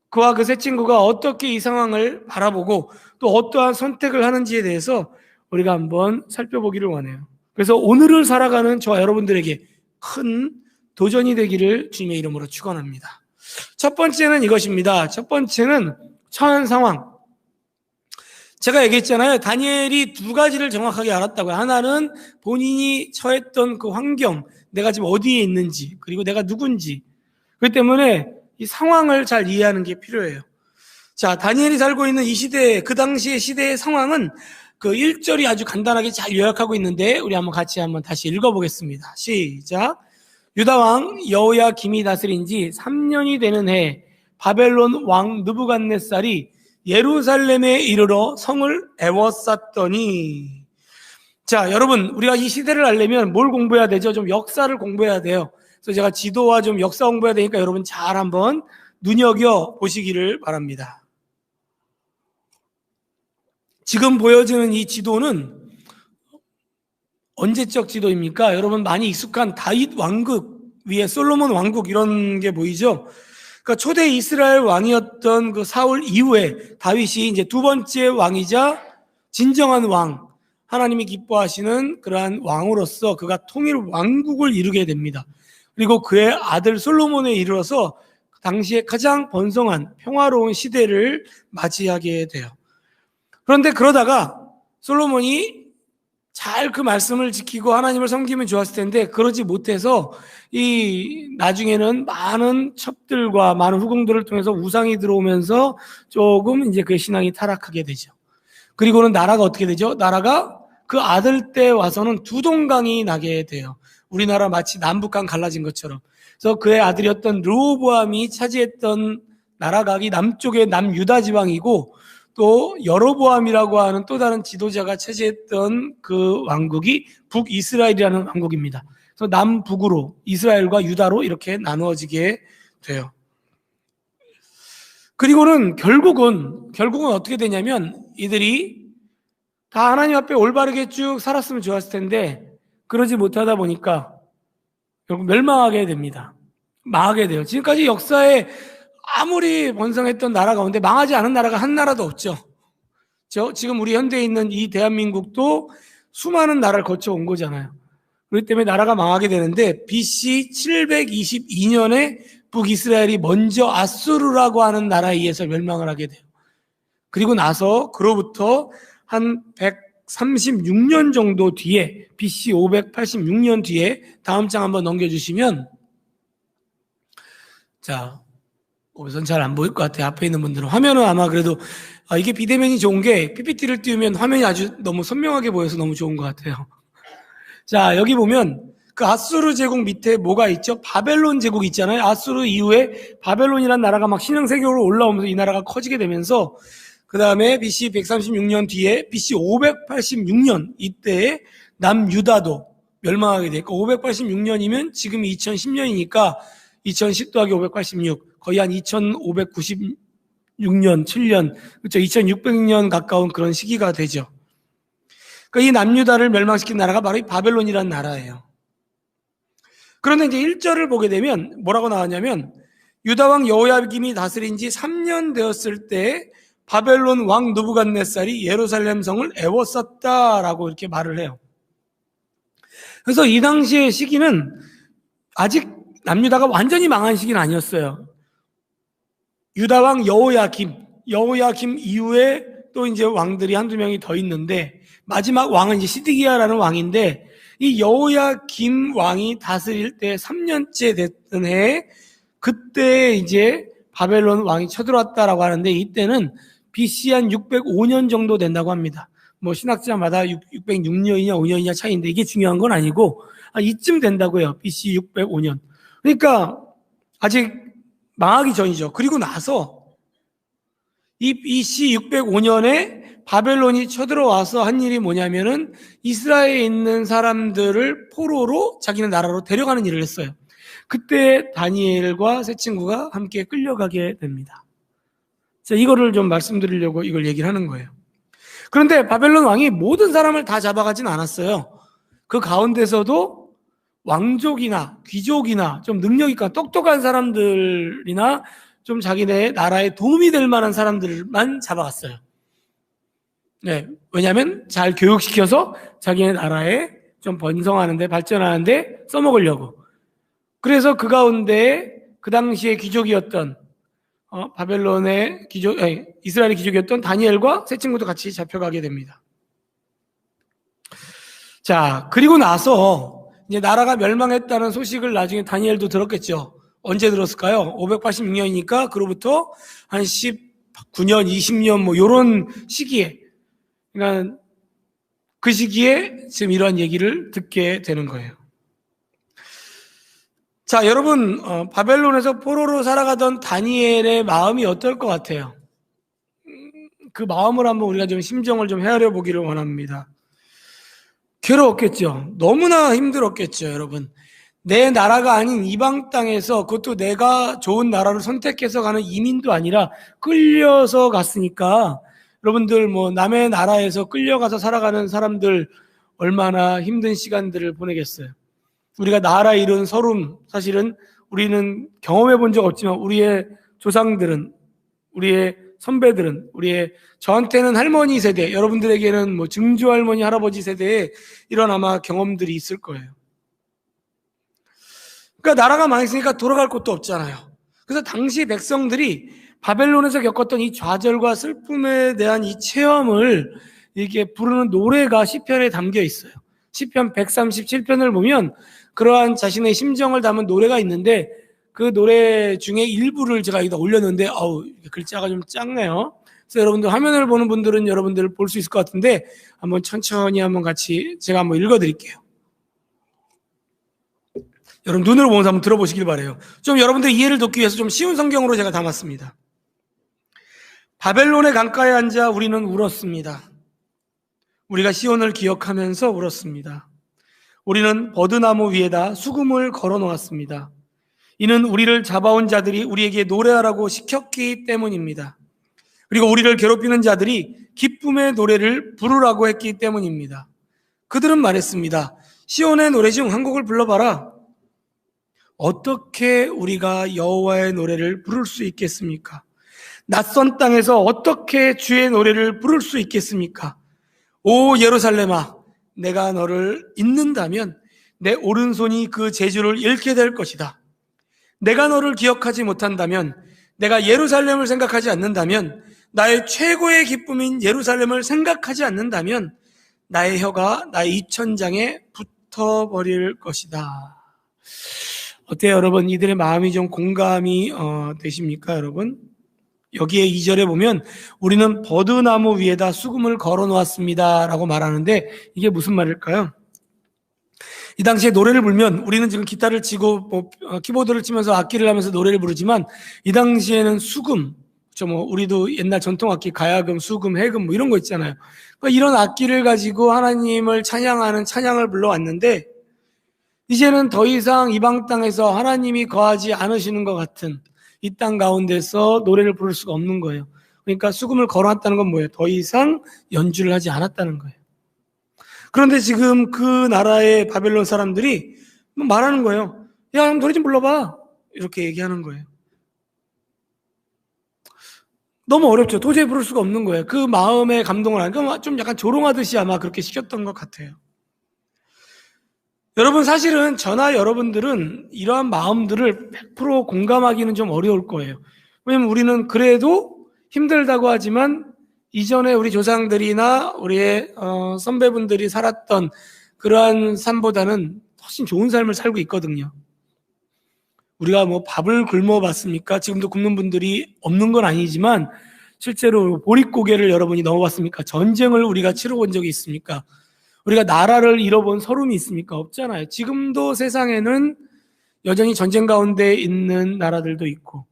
그와 그 세 친구가 어떻게 이 상황을 바라보고 또 어떠한 선택을 하는지에 대해서 우리가 한번 살펴보기를 원해요. 그래서 오늘을 살아가는 저와 여러분들에게 큰 도전이 되기를 주님의 이름으로 축원합니다. 첫 번째는 이것입니다. 첫 번째는 처한 상황. 제가 얘기했잖아요. 다니엘이 두 가지를 정확하게 알았다고요. 하나는 본인이 처했던 그 환경, 내가 지금 어디에 있는지, 그리고 내가 누군지. 그렇기 때문에 이 상황을 잘 이해하는 게 필요해요. 자, 다니엘이 살고 있는 이 시대, 그 당시의 시대의 상황은 그 1절이 아주 간단하게 잘 요약하고 있는데 우리 한번 같이 다시 읽어보겠습니다. 시작. 유다왕 여호야김이 다스린 지 3년이 되는 해 바벨론 왕 느부갓네살이 예루살렘에 이르러 성을 에워쌌더니. 자, 여러분, 우리가 이 시대를 알려면 뭘 공부해야 되죠? 좀 역사를 공부해야 돼요. 그래서 제가 지도와 좀 역사 공부해야 되니까 여러분 잘 한번 눈여겨 보시기를 바랍니다. 지금 보여지는 이 지도는 언제적 지도입니까? 여러분 많이 익숙한 다윗 왕국 위에 솔로몬 왕국 이런 게 보이죠? 그러니까 초대 이스라엘 왕이었던 그 사울 이후에 다윗이 이제 두 번째 왕이자 진정한 왕, 하나님이 기뻐하시는 그러한 왕으로서 그가 통일 왕국을 이루게 됩니다. 그리고 그의 아들 솔로몬에 이르러서 당시에 가장 번성한 평화로운 시대를 맞이하게 돼요. 그런데 그러다가 솔로몬이 잘 그 말씀을 지키고 하나님을 섬기면 좋았을 텐데 그러지 못해서 나중에는 많은 첩들과 많은 후궁들을 통해서 우상이 들어오면서 조금 이제 그의 신앙이 타락하게 되죠. 그리고는 나라가 어떻게 되죠? 나라가 그 아들 때 와서는 두 동강이 나게 돼요. 우리나라 마치 남북한 갈라진 것처럼. 그래서 그의 아들이었던 르호보암이 차지했던 나라가 이 남쪽의 남유다 지방이고 또 여로보암이라고 하는 또 다른 지도자가 차지했던 그 왕국이 북이스라엘이라는 왕국입니다. 그래서 남북으로 이스라엘과 유다로 이렇게 나누어지게 돼요. 그리고는 결국은 어떻게 되냐면 이들이 다 하나님 앞에 올바르게 쭉 살았으면 좋았을 텐데 그러지 못하다 보니까 결국 멸망하게 됩니다. 망하게 돼요. 지금까지 역사에 아무리 번성했던 나라 가운데 망하지 않은 나라가 한 나라도 없죠. 지금 우리 현대에 있는 이 대한민국도 수많은 나라를 거쳐온 거잖아요. 그렇기 때문에 나라가 망하게 되는데 BC 722년에 북이스라엘이 먼저 아수르라고 하는 나라에 의해서 멸망을 하게 돼요. 그리고 나서 그로부터 한 136년 정도 뒤에 BC 586년 뒤에 다음 장 한번 넘겨주시면 자, 우선 잘 안 보일 것 같아요. 앞에 있는 분들은. 화면은 아마 그래도 이게 비대면이 좋은 게 PPT를 띄우면 화면이 아주 너무 선명하게 보여서 너무 좋은 것 같아요. 자, 여기 보면 그 아수르 제국 밑에 뭐가 있죠? 바벨론 제국이 있잖아요. 아수르 이후에 바벨론이라는 나라가 막 신흥세계로 올라오면서 이 나라가 커지게 되면서 그 다음에 BC 136년 뒤에 BC 586년 이때에 남유다도 멸망하게 되니까 586년이면 지금이 2010년이니까 2010 더하기 586 거의 한 2596년, 7년, 그렇죠. 2600년 가까운 그런 시기가 되죠. 그러니까 이 남유다를 멸망시킨 나라가 바로 이 바벨론이라는 나라예요. 그런데 이제 1절을 보게 되면 뭐라고 나왔냐면 유다왕 여호야김이 다스린 지 3년 되었을 때 바벨론 왕 느부갓네살이 예루살렘 성을 에워쌌다라고 이렇게 말을 해요. 그래서 이 당시의 시기는 아직 남유다가 완전히 망한 시기는 아니었어요. 유다왕 여호야김 이후에 또 이제 왕들이 한두 명이 더 있는데, 마지막 왕은 이제 시드기야라는 왕인데, 이 여호야김 왕이 다스릴 때 3년째 됐던 해에 그때 이제 바벨론 왕이 쳐들어왔다라고 하는데, 이때는 BC 한 605년 정도 된다고 합니다. 뭐 신학자마다 606년이냐 5년이냐 차이인데 이게 중요한 건 아니고 이쯤 된다고 해요. BC 605년. 그러니까 아직 망하기 전이죠. 그리고 나서 이 BC 605년에 바벨론이 쳐들어와서 한 일이 뭐냐면은 이스라엘에 있는 사람들을 포로로 자기네 나라로 데려가는 일을 했어요. 그때 다니엘과 세 친구가 함께 끌려가게 됩니다. 자, 이거를 좀 말씀드리려고 이걸 얘기를 하는 거예요. 그런데 바벨론 왕이 모든 사람을 다 잡아가진 않았어요. 그 가운데서도 왕족이나 귀족이나 좀 능력 있고 똑똑한 사람들이나 좀 자기네 나라에 도움이 될 만한 사람들만 잡아갔어요. 네, 왜냐하면 잘 교육시켜서 자기네 나라에 좀 번성하는데 발전하는데 써먹으려고. 그래서 그 가운데 그 당시에 귀족이었던 바벨론의 이스라엘의 귀족이었던 다니엘과 세 친구도 같이 잡혀가게 됩니다. 자, 그리고 나서 이제 나라가 멸망했다는 소식을 나중에 다니엘도 들었겠죠. 언제 들었을까요? 586년이니까 그로부터 한 19년, 20년 뭐 요런 시기에, 그러니까 그 시기에 지금 이런 얘기를 듣게 되는 거예요. 자, 여러분, 바벨론에서 포로로 살아가던 다니엘의 마음이 어떨 것 같아요? 그 마음을 한번 우리가 좀 심정을 좀 헤아려 보기를 원합니다. 괴로웠겠죠. 너무나 힘들었겠죠, 여러분. 내 나라가 아닌 이방 땅에서, 그것도 내가 좋은 나라를 선택해서 가는 이민도 아니라 끌려서 갔으니까, 여러분들 뭐 남의 나라에서 끌려가서 살아가는 사람들 얼마나 힘든 시간들을 보내겠어요. 우리가 나라 잃은 서름, 사실은 우리는 경험해 본 적 없지만 우리의 조상들은, 우리의 선배들은, 저한테는 할머니 세대, 여러분들에게는 뭐 증조 할머니, 할아버지 세대에 이런 아마 경험들이 있을 거예요. 그러니까 나라가 망했으니까 돌아갈 곳도 없잖아요. 그래서 당시 백성들이 바벨론에서 겪었던 이 좌절과 슬픔에 대한 이 체험을 이렇게 부르는 노래가 시편에 담겨 있어요. 시편 137편을 보면 그러한 자신의 심정을 담은 노래가 있는데, 그 노래 중에 일부를 제가 여기다 올렸는데 글자가 좀 작네요. 그래서 여러분들 화면을 보는 분들은 여러분들 볼 수 있을 것 같은데 한번 천천히 한번 같이 제가 한번 읽어드릴게요. 여러분 눈으로 보면서 한번 들어보시길 바라요. 좀 여러분들 이해를 돕기 위해서 좀 쉬운 성경으로 제가 담았습니다. 바벨론의 강가에 앉아 우리는 울었습니다. 우리가 시온을 기억하면서 울었습니다. 우리는 버드나무 위에다 수금을 걸어 놓았습니다. 이는 우리를 잡아온 자들이 우리에게 노래하라고 시켰기 때문입니다. 그리고 우리를 괴롭히는 자들이 기쁨의 노래를 부르라고 했기 때문입니다. 그들은 말했습니다. 시온의 노래 중 한 곡을 불러봐라. 어떻게 우리가 여호와의 노래를 부를 수 있겠습니까? 낯선 땅에서 어떻게 주의 노래를 부를 수 있겠습니까? 오 예루살렘아, 내가 너를 잊는다면 내 오른손이 그 재주를 잃게 될 것이다. 내가 너를 기억하지 못한다면, 내가 예루살렘을 생각하지 않는다면, 나의 최고의 기쁨인 예루살렘을 생각하지 않는다면 나의 혀가 나의 입천장에 붙어버릴 것이다. 어때요 여러분? 이들의 마음이 좀 공감이 되십니까 여러분? 여기에 2절에 보면 우리는 버드나무 위에다 수금을 걸어 놓았습니다 라고 말하는데, 이게 무슨 말일까요? 이 당시에 노래를 불면, 우리는 지금 기타를 치고 키보드를 치면서 악기를 하면서 노래를 부르지만 이 당시에는 수금, 우리도 옛날 전통악기 가야금, 수금, 해금 뭐 이런 거 있잖아요. 그러니까 이런 악기를 가지고 하나님을 찬양하는 찬양을 불러왔는데, 이제는 더 이상 이방 땅에서 하나님이 거하지 않으시는 것 같은 이 땅 가운데서 노래를 부를 수가 없는 거예요. 그러니까 수금을 걸어놨다는 건 뭐예요? 더 이상 연주를 하지 않았다는 거예요. 그런데 지금 그 나라의 바벨론 사람들이 말하는 거예요. 야, 노래 좀 불러봐. 이렇게 얘기하는 거예요. 너무 어렵죠. 도저히 부를 수가 없는 거예요. 그 마음에 감동을 하니까 좀 약간 조롱하듯이 아마 그렇게 시켰던 것 같아요. 여러분, 사실은 저나 여러분들은 이러한 마음들을 100% 공감하기는 좀 어려울 거예요. 왜냐면 우리는 그래도 힘들다고 하지만 이전에 우리 조상들이나 우리의 선배분들이 살았던 그러한 삶보다는 훨씬 좋은 삶을 살고 있거든요. 우리가 뭐 밥을 굶어봤습니까? 지금도 굶는 분들이 없는 건 아니지만 실제로 보릿고개를 여러분이 넘어봤습니까? 전쟁을 우리가 치러본 적이 있습니까? 우리가 나라를 잃어본 서름이 있습니까? 없잖아요. 지금도 세상에는 여전히 전쟁 가운데 있는 나라들도 있고,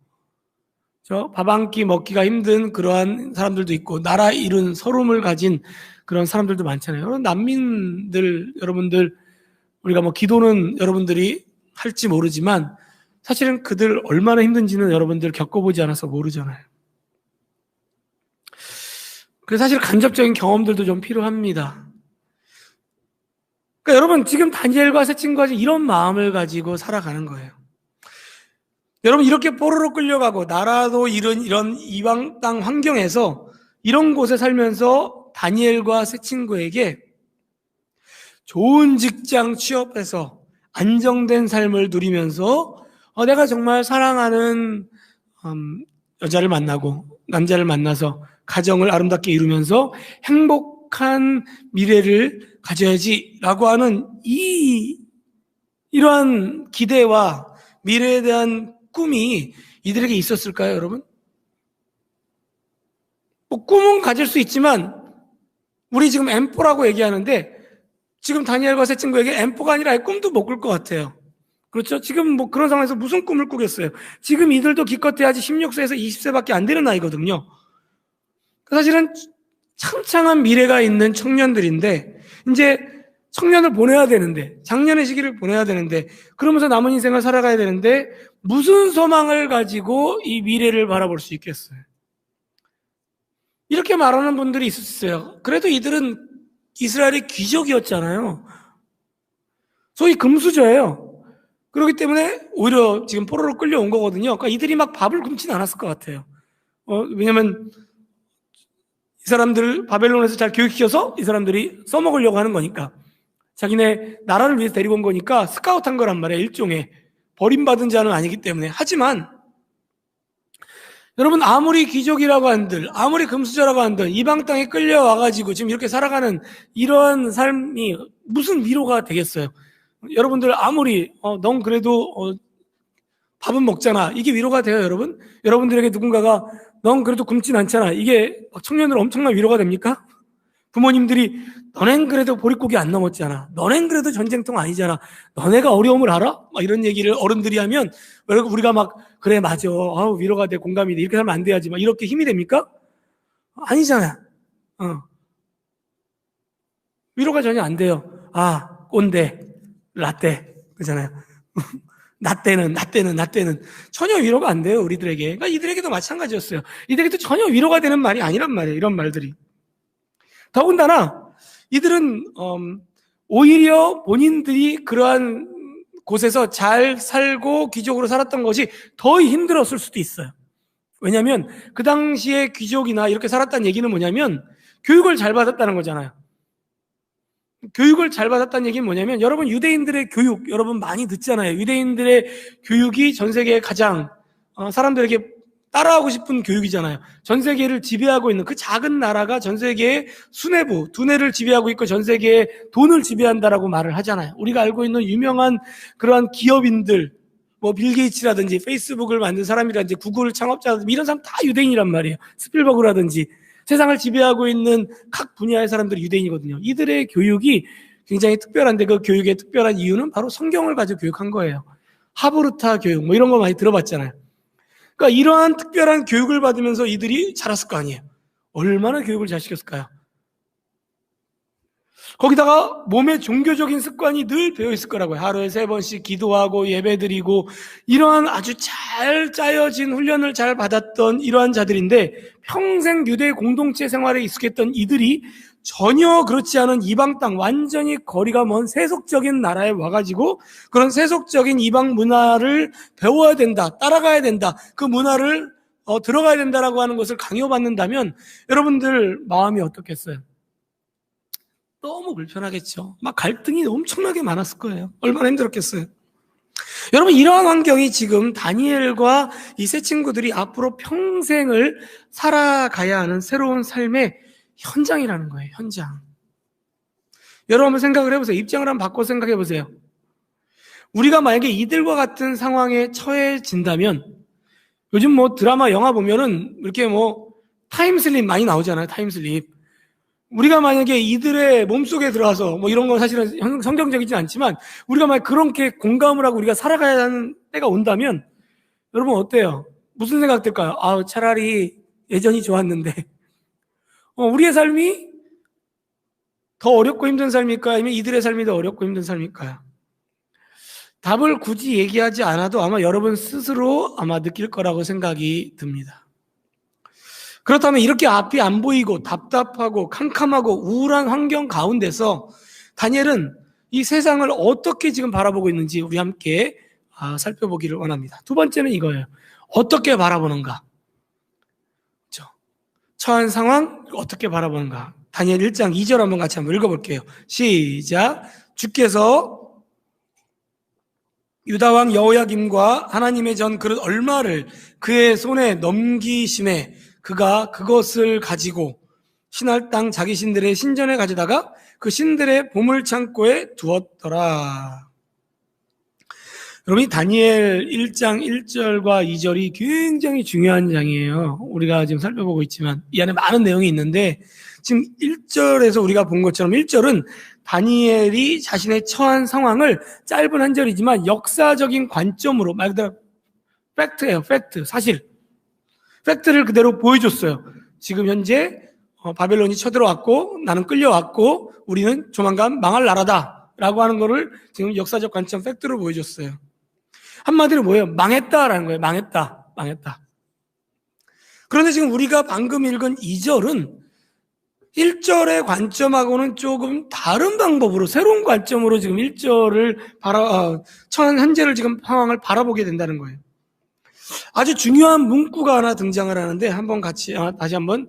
밥 한 끼 먹기가 힘든 그러한 사람들도 있고, 나라 잃은 서름을 가진 그런 사람들도 많잖아요. 그런 난민들, 여러분들, 우리가 뭐 기도는 여러분들이 할지 모르지만, 사실은 그들 얼마나 힘든지는 여러분들 겪어보지 않아서 모르잖아요. 그래서 사실 간접적인 경험들도 좀 필요합니다. 그러니까 여러분, 지금 다니엘과 새 친구가 이런 마음을 가지고 살아가는 거예요. 여러분, 이렇게 포로로 끌려가고 나라도 잃은 이런 이방 땅 환경에서 이런 곳에 살면서 다니엘과 새 친구에게 좋은 직장 취업해서 안정된 삶을 누리면서 내가 정말 사랑하는 여자를 만나고 남자를 만나서 가정을 아름답게 이루면서 행복한 미래를 가져야지라고 하는 이러한 기대와 미래에 대한 꿈이 이들에게 있었을까요, 여러분? 뭐 꿈은 가질 수 있지만 우리 지금 M4라고 얘기하는데 지금 다니엘과 새 친구에게 M4가 아니라 꿈도 못 꿀 것 같아요. 그렇죠? 지금 뭐 그런 상황에서 무슨 꿈을 꾸겠어요? 지금 이들도 기껏해야지 16세에서 20세밖에 안 되는 나이거든요. 사실은 창창한 미래가 있는 청년들인데 이제 청년을 보내야 되는데 장년의 시기를 보내야 되는데 그러면서 남은 인생을 살아가야 되는데 무슨 소망을 가지고 이 미래를 바라볼 수 있겠어요? 이렇게 말하는 분들이 있었어요. 그래도 이들은 이스라엘의 귀족이었잖아요. 소위 금수저예요. 그렇기 때문에 오히려 지금 포로로 끌려온 거거든요. 그러니까 이들이 막 밥을 굶지는 않았을 것 같아요. 왜냐면 이 사람들 바벨론에서 잘 교육시켜서 이 사람들이 써먹으려고 하는 거니까 자기네 나라를 위해서 데리고 온 거니까 스카우트한 거란 말이에요. 일종의 버림받은 자는 아니기 때문에. 하지만 여러분, 아무리 귀족이라고 한들 아무리 금수저라고 한들 이방 땅에 끌려와가지고 지금 이렇게 살아가는 이러한 삶이 무슨 위로가 되겠어요? 여러분들 아무리 넌 그래도 밥은 먹잖아, 이게 위로가 돼요? 여러분? 여러분들에게 누군가가 넌 그래도 굶진 않잖아, 이게 청년들 엄청난 위로가 됩니까? 부모님들이 너넨 그래도 보릿고기 안 넘었잖아, 너넨 그래도 전쟁통 아니잖아, 너네가 어려움을 알아? 막 이런 얘기를 어른들이 하면 우리가 막 그래 맞아, 위로가 돼, 공감이 돼, 이렇게 하면 안 돼야지 막 이렇게 힘이 됩니까? 아니잖아. 위로가 전혀 안 돼요. 꼰대, 라떼, 그잖아요. 나 때는 전혀 위로가 안 돼요, 우리들에게. 그러니까 이들에게도 마찬가지였어요. 이들에게도 전혀 위로가 되는 말이 아니란 말이에요, 이런 말들이. 더군다나 이들은 오히려 본인들이 그러한 곳에서 잘 살고 귀족으로 살았던 것이 더 힘들었을 수도 있어요. 왜냐하면 그 당시에 귀족이나 이렇게 살았다는 얘기는 뭐냐면 교육을 잘 받았다는 거잖아요. 교육을 잘 받았다는 얘기는 뭐냐면 여러분, 유대인들의 교육 여러분 많이 듣잖아요. 유대인들의 교육이 전 세계에 가장 사람들에게 따라하고 싶은 교육이잖아요. 전 세계를 지배하고 있는 그 작은 나라가 전 세계의 수뇌부, 두뇌를 지배하고 있고 전 세계의 돈을 지배한다라고 말을 하잖아요. 우리가 알고 있는 유명한 그러한 기업인들, 뭐 빌 게이츠라든지 페이스북을 만든 사람이라든지 구글 창업자라든지 이런 사람 다 유대인이란 말이에요. 스필버그라든지 세상을 지배하고 있는 각 분야의 사람들이 유대인이거든요. 이들의 교육이 굉장히 특별한데 그 교육의 특별한 이유는 바로 성경을 가지고 교육한 거예요. 하브르타 교육 뭐 이런 거 많이 들어봤잖아요. 그러니까 이러한 특별한 교육을 받으면서 이들이 자랐을 거 아니에요. 얼마나 교육을 잘 시켰을까요? 거기다가 몸에 종교적인 습관이 늘 배어있을 거라고요. 하루에 3번씩 기도하고 예배드리고 이러한 아주 잘 짜여진 훈련을 잘 받았던 이러한 자들인데 평생 유대 공동체 생활에 익숙했던 이들이 전혀 그렇지 않은 이방 땅, 완전히 거리가 먼 세속적인 나라에 와가지고 그런 세속적인 이방 문화를 배워야 된다, 따라가야 된다, 그 문화를 들어가야 된다라고 하는 것을 강요받는다면 여러분들 마음이 어떻겠어요? 너무 불편하겠죠. 막 갈등이 엄청나게 많았을 거예요. 얼마나 힘들었겠어요. 여러분, 이러한 환경이 지금 다니엘과 이 세 친구들이 앞으로 평생을 살아가야 하는 새로운 삶의 현장이라는 거예요. 현장. 여러분 한번 생각을 해보세요. 입장을 한번 바꿔 생각해 보세요. 우리가 만약에 이들과 같은 상황에 처해진다면, 요즘 뭐 드라마 영화 보면은 이렇게 뭐 타임슬립 많이 나오잖아요. 타임슬립. 우리가 만약에 이들의 몸속에 들어와서 뭐 이런 건 사실은 성경적이진 않지만, 우리가 만약 그렇게 공감을 하고 우리가 살아가야 하는 때가 온다면 여러분 어때요? 무슨 생각 들까요? 아, 차라리 예전이 좋았는데 우리의 삶이 더 어렵고 힘든 삶일까요? 아니면 이들의 삶이 더 어렵고 힘든 삶일까요? 답을 굳이 얘기하지 않아도 아마 여러분 스스로 아마 느낄 거라고 생각이 듭니다. 그렇다면 이렇게 앞이 안 보이고 답답하고 캄캄하고 우울한 환경 가운데서 다니엘은 이 세상을 어떻게 지금 바라보고 있는지 우리 함께 살펴보기를 원합니다. 두 번째는 이거예요. 어떻게 바라보는가? 그렇죠? 처한 상황 어떻게 바라보는가? 다니엘 1장 2절 한번 같이 한번 읽어볼게요. 시작. 주께서 유다왕 여호야김과 하나님의 전 그릇 얼마를 그의 손에 넘기심에 그가 그것을 가지고 신할 땅 자기 신들의 신전에 가져다가 그 신들의 보물창고에 두었더라. 여러분, 이 다니엘 1장 1절과 2절이 굉장히 중요한 장이에요. 우리가 지금 살펴보고 있지만 이 안에 많은 내용이 있는데, 지금 1절에서 우리가 본 것처럼 1절은 다니엘이 자신의 처한 상황을 짧은 한 절이지만 역사적인 관점으로, 말 그대로 팩트예요. 팩트, 사실 팩트를 그대로 보여줬어요. 지금 현재 바벨론이 쳐들어왔고 나는 끌려왔고 우리는 조만간 망할 나라다 라고 하는 거를 지금 역사적 관점 팩트로 보여줬어요. 한마디로 뭐예요? 망했다라는 거예요. 망했다. 그런데 지금 우리가 방금 읽은 2절은 1절의 관점하고는 조금 다른 방법으로, 새로운 관점으로 지금 1절을 처한 현재를 지금 상황을 바라보게 된다는 거예요. 아주 중요한 문구가 하나 등장을 하는데 한번 같이 다시 한번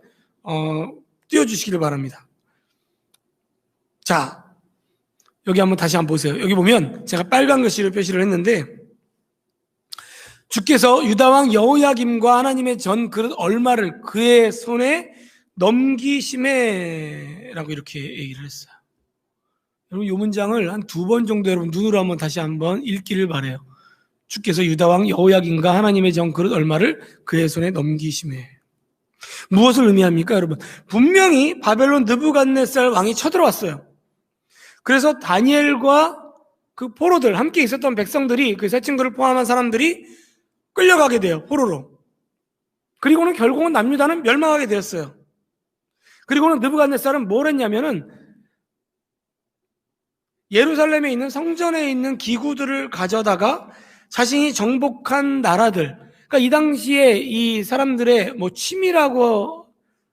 띄워주시기를 바랍니다. 자, 여기 한번 다시 한번 보세요. 여기 보면 제가 빨간 글씨로 표시를 했는데, 주께서 유다왕 여호야김과 하나님의 전 그릇 얼마를 그의 손에 넘기심에 라고 이렇게 얘기를 했어요. 여러분, 이 문장을 한 2번 정도 여러분 눈으로 한번 다시 한번 읽기를 바라요. 주께서 유다왕 여호야김과 하나님의 전 그릇 얼마를 그의 손에 넘기심에. 무엇을 의미합니까, 여러분? 분명히 바벨론 느부갓네살 왕이 쳐들어왔어요. 그래서 다니엘과 그 포로들, 함께 있었던 백성들이, 그 세 친구를 포함한 사람들이 끌려가게 돼요, 포로로. 그리고는 결국은 남유다는 멸망하게 되었어요. 그리고는 느부갓네살은 뭘 했냐면은 예루살렘에 있는 성전에 있는 기구들을 가져다가 자신이 정복한 나라들, 그러니까 이 당시에 이 사람들의 뭐 취미라고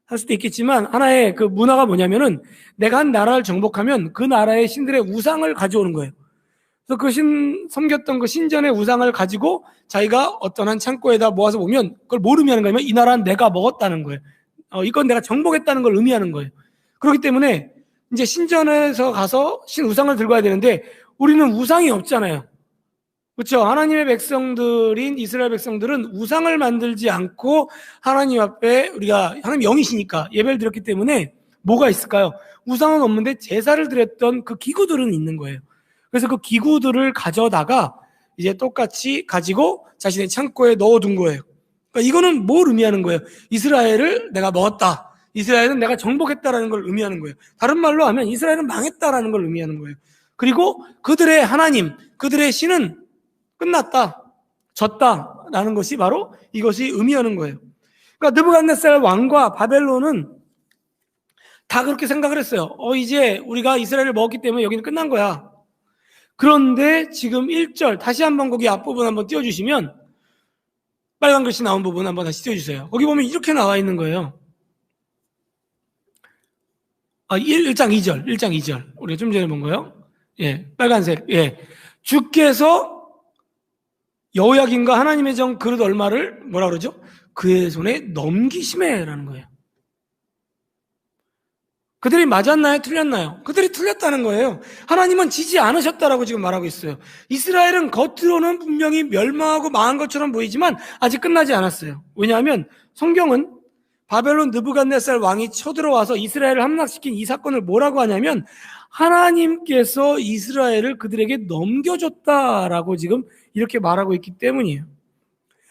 할 수도 있겠지만 하나의 그 문화가 뭐냐면은 내가 한 나라를 정복하면 그 나라의 신들의 우상을 가져오는 거예요. 그래서 그 섬겼던 그 신전의 우상을 가지고 자기가 어떤 한 창고에다 모아서 보면 그걸 뭘 의미하는 거냐면 이 나라는 내가 먹었다는 거예요. 이건 내가 정복했다는 걸 의미하는 거예요. 그렇기 때문에 이제 신전에서 가서 신 우상을 들고 와야 되는데 우리는 우상이 없잖아요. 그렇죠? 하나님의 백성들인 이스라엘 백성들은 우상을 만들지 않고 하나님 앞에 우리가 하나님 영이시니까 예배를 드렸기 때문에 뭐가 있을까요? 우상은 없는데 제사를 드렸던 그 기구들은 있는 거예요. 그래서 그 기구들을 가져다가 이제 똑같이 가지고 자신의 창고에 넣어둔 거예요. 그러니까 이거는 뭘 의미하는 거예요? 이스라엘을 내가 먹었다. 이스라엘은 내가 정복했다라는 걸 의미하는 거예요. 다른 말로 하면 이스라엘은 망했다라는 걸 의미하는 거예요. 그리고 그들의 하나님, 그들의 신은 끝났다, 졌다라는 것이 바로 이것이 의미하는 거예요. 그러니까 느부갓네살 왕과 바벨론은 다 그렇게 생각을 했어요. 이제 우리가 이스라엘을 먹었기 때문에 여기는 끝난 거야. 그런데 지금 1절 다시 한번 거기 앞부분 한번 띄워주시면, 빨간 글씨 나온 부분 한번 다시 띄워주세요. 거기 보면 이렇게 나와 있는 거예요. 1장 2절 우리가 좀 전에 본 거예요. 예, 빨간색. 예, 주께서 여호야김과 하나님의 전 그릇 얼마를 뭐라 그러죠? 그의 손에 넘기심에라는 거예요. 그들이 맞았나요? 틀렸나요? 그들이 틀렸다는 거예요. 하나님은 지지 않으셨다라고 지금 말하고 있어요. 이스라엘은 겉으로는 분명히 멸망하고 망한 것처럼 보이지만 아직 끝나지 않았어요. 왜냐하면 성경은 바벨론 느부갓네살 왕이 쳐들어와서 이스라엘을 함락시킨 이 사건을 뭐라고 하냐면 하나님께서 이스라엘을 그들에게 넘겨줬다라고 지금 이렇게 말하고 있기 때문이에요.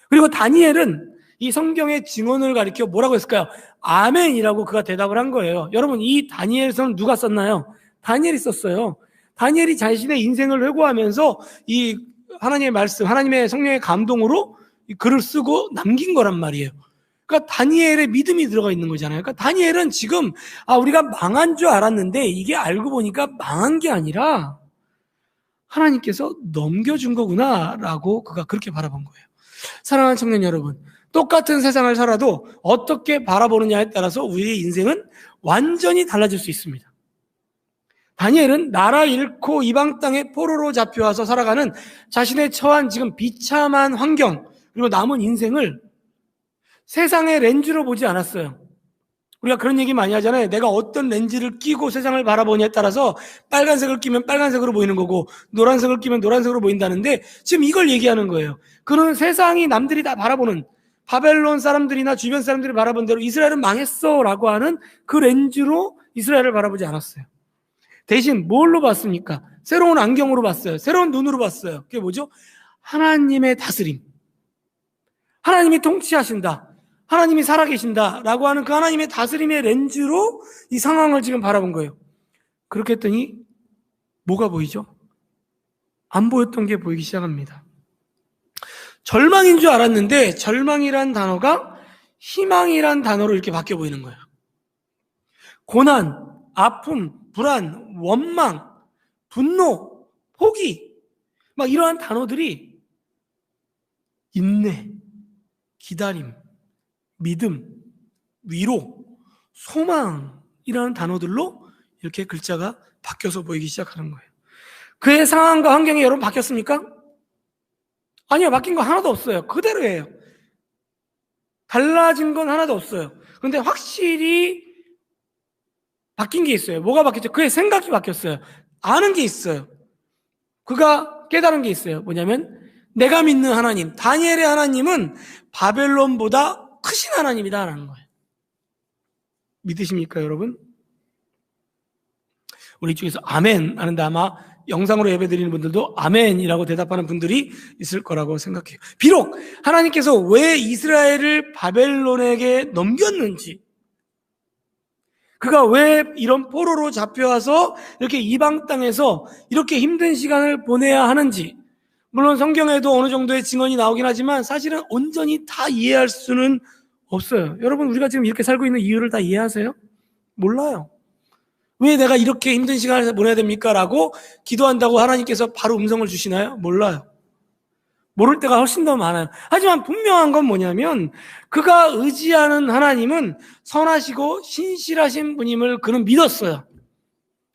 그리고 다니엘은 이 성경의 증언을 가리켜 뭐라고 했을까요? 아멘이라고 그가 대답을 한 거예요. 여러분, 이 다니엘서는 누가 썼나요? 다니엘이 썼어요. 다니엘이 자신의 인생을 회고하면서 이 하나님의 말씀, 하나님의 성령의 감동으로 이 글을 쓰고 남긴 거란 말이에요. 그러니까 다니엘의 믿음이 들어가 있는 거잖아요. 그러니까 다니엘은 지금 우리가 망한 줄 알았는데 이게 알고 보니까 망한 게 아니라 하나님께서 넘겨준 거구나라고 그가 그렇게 바라본 거예요. 사랑하는 청년 여러분, 똑같은 세상을 살아도 어떻게 바라보느냐에 따라서 우리의 인생은 완전히 달라질 수 있습니다. 다니엘은 나라 잃고 이방 땅에 포로로 잡혀와서 살아가는 자신의 처한 지금 비참한 환경 그리고 남은 인생을 세상의 렌즈로 보지 않았어요. 우리가 그런 얘기 많이 하잖아요. 내가 어떤 렌즈를 끼고 세상을 바라보냐에 따라서 빨간색을 끼면 빨간색으로 보이는 거고 노란색을 끼면 노란색으로 보인다는데 지금 이걸 얘기하는 거예요. 그는 세상이 남들이 다 바라보는 바벨론 사람들이나 주변 사람들이 바라본 대로 이스라엘은 망했어 라고 하는 그 렌즈로 이스라엘을 바라보지 않았어요. 대신 뭘로 봤습니까? 새로운 안경으로 봤어요. 새로운 눈으로 봤어요. 그게 뭐죠? 하나님의 다스림. 하나님이 통치하신다. 하나님이 살아계신다 라고 하는 그 하나님의 다스림의 렌즈로 이 상황을 지금 바라본 거예요. 그렇게 했더니 뭐가 보이죠? 안 보였던 게 보이기 시작합니다. 절망인 줄 알았는데 절망이란 단어가 희망이란 단어로 이렇게 바뀌어 보이는 거예요. 고난, 아픔, 불안, 원망, 분노, 포기 막 이러한 단어들이 인내, 기다림, 믿음, 위로, 소망이라는 단어들로 이렇게 글자가 바뀌어서 보이기 시작하는 거예요. 그의 상황과 환경이 여러분 바뀌었습니까? 아니요, 바뀐 거 하나도 없어요. 그대로예요. 달라진 건 하나도 없어요. 그런데 확실히 바뀐 게 있어요. 뭐가 바뀌었죠? 그의 생각이 바뀌었어요. 아는 게 있어요. 그가 깨달은 게 있어요. 뭐냐면 내가 믿는 하나님, 다니엘의 하나님은 바벨론보다 크신 하나님이다라는 거예요. 믿으십니까, 여러분? 우리 쪽에서 아멘 하는데 아마 영상으로 예배드리는 분들도 아멘이라고 대답하는 분들이 있을 거라고 생각해요. 비록 하나님께서 왜 이스라엘을 바벨론에게 넘겼는지, 그가 왜 이런 포로로 잡혀와서 이렇게 이방 땅에서 이렇게 힘든 시간을 보내야 하는지, 물론 성경에도 어느 정도의 증언이 나오긴 하지만 사실은 온전히 다 이해할 수는 없어요. 여러분, 우리가 지금 이렇게 살고 있는 이유를 다 이해하세요? 몰라요. 왜 내가 이렇게 힘든 시간을 보내야 됩니까? 라고 기도한다고 하나님께서 바로 음성을 주시나요? 몰라요. 모를 때가 훨씬 더 많아요. 하지만 분명한 건 뭐냐면 그가 의지하는 하나님은 선하시고 신실하신 분임을 그는 믿었어요.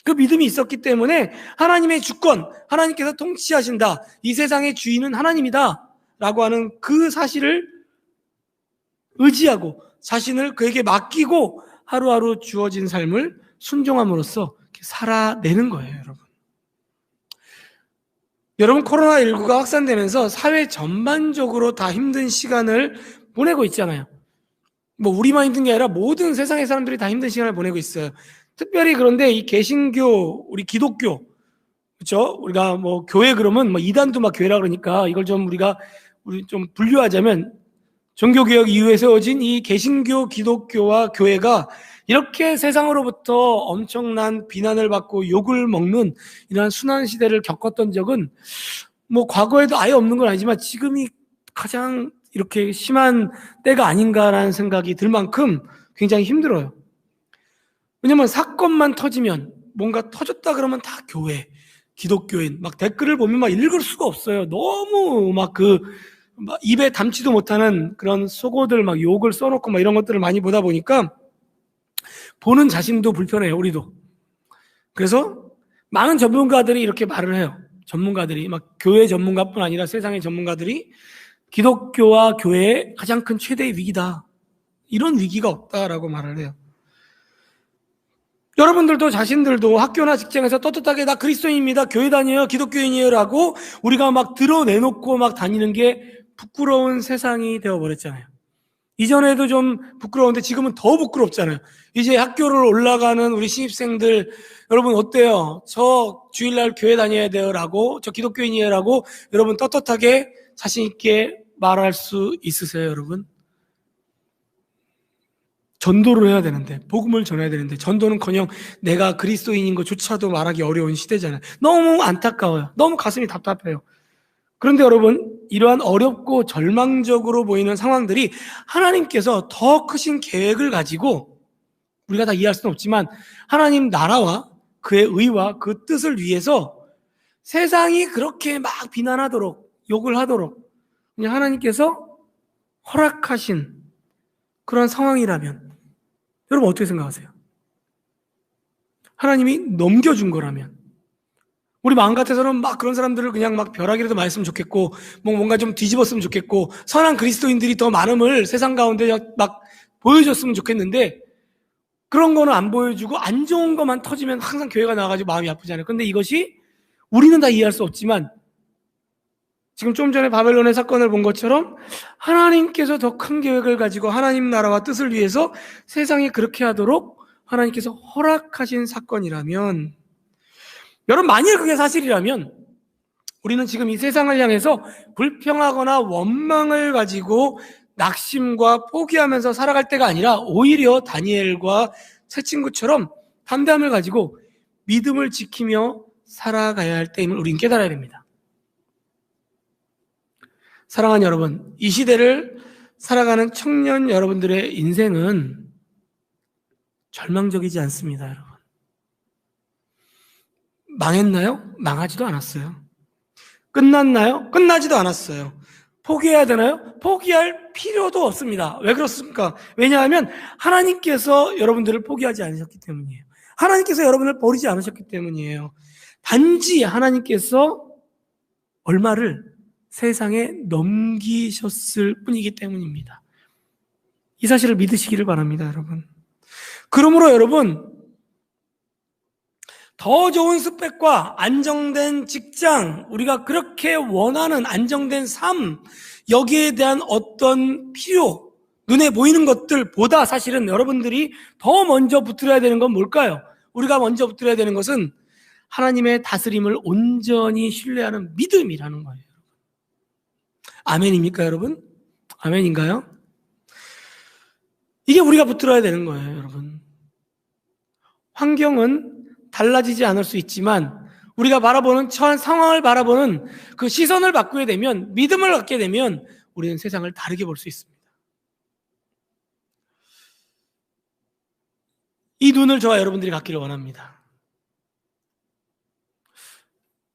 그 믿음이 있었기 때문에 하나님의 주권, 하나님께서 통치하신다. 이 세상의 주인은 하나님이다. 라고 하는 그 사실을 의지하고 자신을 그에게 맡기고 하루하루 주어진 삶을 순종함으로써 살아내는 거예요, 여러분. 여러분, 코로나19가 확산되면서 사회 전반적으로 다 힘든 시간을 보내고 있잖아요. 뭐 우리만 힘든 게 아니라 모든 세상의 사람들이 다 힘든 시간을 보내고 있어요. 특별히 그런데 이 개신교, 우리 기독교, 그렇죠? 우리가 뭐 교회 그러면 뭐 이단도 막 교회라 그러니까 이걸 좀 우리 좀 분류하자면 종교개혁 이후에 세워진 이 개신교, 기독교와 교회가 이렇게 세상으로부터 엄청난 비난을 받고 욕을 먹는 이러한 순환 시대를 겪었던 적은 뭐 과거에도 아예 없는 건 아니지만 지금이 가장 이렇게 심한 때가 아닌가라는 생각이 들 만큼 굉장히 힘들어요. 왜냐면 사건만 터지면 뭔가 터졌다 그러면 다 교회, 기독교인 막 댓글을 보면 막 읽을 수가 없어요. 너무 막 입에 담지도 못하는 그런 속어들 막 욕을 써놓고 막 이런 것들을 많이 보다 보니까 보는 자신도 불편해요, 우리도. 그래서 많은 전문가들이 이렇게 말을 해요. 전문가들이 막 교회 전문가뿐 아니라 세상의 전문가들이 기독교와 교회의 가장 큰 최대의 위기다. 이런 위기가 없다라고 말을 해요. 여러분들도 자신들도 학교나 직장에서 떳떳하게 나 그리스도인입니다, 교회 다녀요, 기독교인이에요 라고 우리가 막 드러내놓고 막 다니는 게 부끄러운 세상이 되어버렸잖아요. 이전에도 좀 부끄러운데 지금은 더 부끄럽잖아요. 이제 학교를 올라가는 우리 신입생들, 여러분 어때요? 저 주일날 교회 다녀야 돼요 라고, 저 기독교인이에요 라고 여러분 떳떳하게 자신있게 말할 수 있으세요, 여러분? 전도를 해야 되는데, 복음을 전해야 되는데, 전도는커녕 내가 그리스도인인 것조차도 말하기 어려운 시대잖아요. 너무 안타까워요. 너무 가슴이 답답해요. 그런데 여러분, 이러한 어렵고 절망적으로 보이는 상황들이 하나님께서 더 크신 계획을 가지고, 우리가 다 이해할 수는 없지만 하나님 나라와 그의 의와 그 뜻을 위해서 세상이 그렇게 막 비난하도록, 욕을 하도록 그냥 하나님께서 허락하신 그런 상황이라면 여러분 어떻게 생각하세요? 하나님이 넘겨준 거라면, 우리 마음 같아서는 막 그런 사람들을 그냥 막 벼락이라도 맞았으면 좋겠고, 뭔가 좀 뒤집었으면 좋겠고, 선한 그리스도인들이 더 많음을 세상 가운데 막 보여줬으면 좋겠는데, 그런 거는 안 보여주고 안 좋은 것만 터지면 항상 교회가 나와가지고 마음이 아프잖아요. 근데 이것이 우리는 다 이해할 수 없지만, 지금 좀 전에 바벨론의 사건을 본 것처럼 하나님께서 더 큰 계획을 가지고 하나님 나라와 뜻을 위해서 세상이 그렇게 하도록 하나님께서 허락하신 사건이라면, 여러분 만일 그게 사실이라면 우리는 지금 이 세상을 향해서 불평하거나 원망을 가지고 낙심과 포기하면서 살아갈 때가 아니라 오히려 다니엘과 새 친구처럼 담대함을 가지고 믿음을 지키며 살아가야 할 때임을 우리는 깨달아야 됩니다. 사랑하는 여러분, 이 시대를 살아가는 청년 여러분들의 인생은 절망적이지 않습니다, 여러분. 망했나요? 망하지도 않았어요. 끝났나요? 끝나지도 않았어요. 포기해야 되나요? 포기할 필요도 없습니다. 왜 그렇습니까? 왜냐하면 하나님께서 여러분들을 포기하지 않으셨기 때문이에요. 하나님께서 여러분을 버리지 않으셨기 때문이에요. 단지 하나님께서 얼마를 세상에 넘기셨을 뿐이기 때문입니다. 이 사실을 믿으시기를 바랍니다, 여러분. 그러므로 여러분, 더 좋은 스펙과 안정된 직장, 우리가 그렇게 원하는 안정된 삶, 여기에 대한 어떤 필요, 눈에 보이는 것들보다 사실은 여러분들이 더 먼저 붙들어야 되는 건 뭘까요? 우리가 먼저 붙들어야 되는 것은 하나님의 다스림을 온전히 신뢰하는 믿음이라는 거예요. 아멘입니까, 여러분? 아멘인가요? 이게 우리가 붙들어야 되는 거예요, 여러분. 환경은 달라지지 않을 수 있지만 우리가 바라보는 처한 상황을 바라보는 그 시선을 바꾸게 되면, 믿음을 갖게 되면 우리는 세상을 다르게 볼 수 있습니다. 이 눈을 저와 여러분들이 갖기를 원합니다.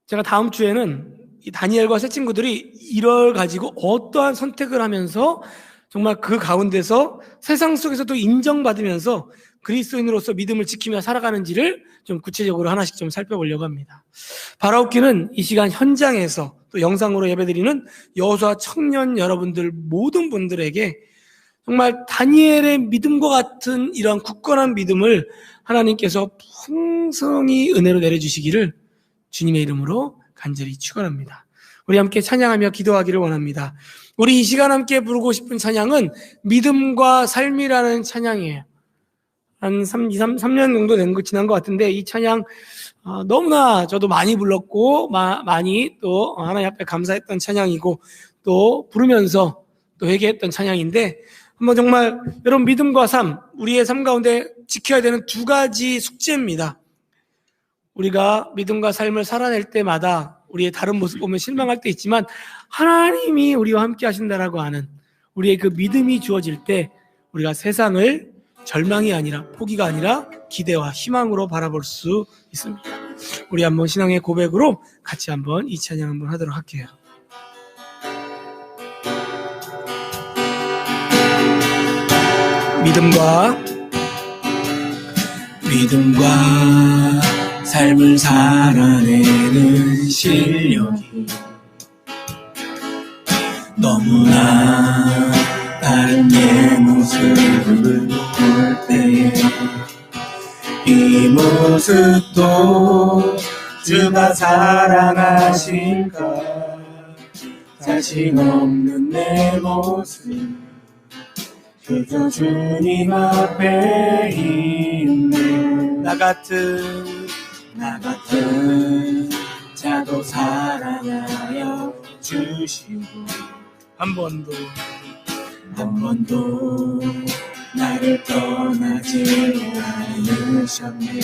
제가 다음 주에는 이 다니엘과 새 친구들이 이걸 가지고 어떠한 선택을 하면서 정말 그 가운데서 세상 속에서도 인정받으면서 그리스도인으로서 믿음을 지키며 살아가는지를 좀 구체적으로 하나씩 좀 살펴보려고 합니다. 바라옵기는 이 시간 현장에서 또 영상으로 예배드리는 여호수아 청년 여러분들 모든 분들에게 정말 다니엘의 믿음과 같은 이러한 굳건한 믿음을 하나님께서 풍성히 은혜로 내려주시기를 주님의 이름으로 간절히 축원합니다. 우리 함께 찬양하며 기도하기를 원합니다. 우리 이 시간 함께 부르고 싶은 찬양은 믿음과 삶이라는 찬양이에요. 한 3년 정도 지난 것 같은데 이 찬양 너무나 저도 많이 불렀고 많이 또 하나님 앞에 감사했던 찬양이고 또 부르면서 또 회개했던 찬양인데, 한번 정말 여러분 믿음과 삶, 우리의 삶 가운데 지켜야 되는 두 가지 숙제입니다. 우리가 믿음과 삶을 살아낼 때마다 우리의 다른 모습 보면 실망할 때 있지만 하나님이 우리와 함께 하신다라고 하는 우리의 그 믿음이 주어질 때 우리가 세상을 절망이 아니라, 포기가 아니라 기대와 희망으로 바라볼 수 있습니다. 우리 한번 신앙의 고백으로 같이 한번 이 찬양 한번 하도록 할게요. 믿음과 삶을 살아내는 실력이 너무나 다른 내 모습을 볼 때에 이 모습도 주가 사랑하실까? 자신 없는 내 모습 그저 주님 앞에 있네. 나 같은 자도 사랑하여 주시고 한 번도 나를 떠나지 않으셨네.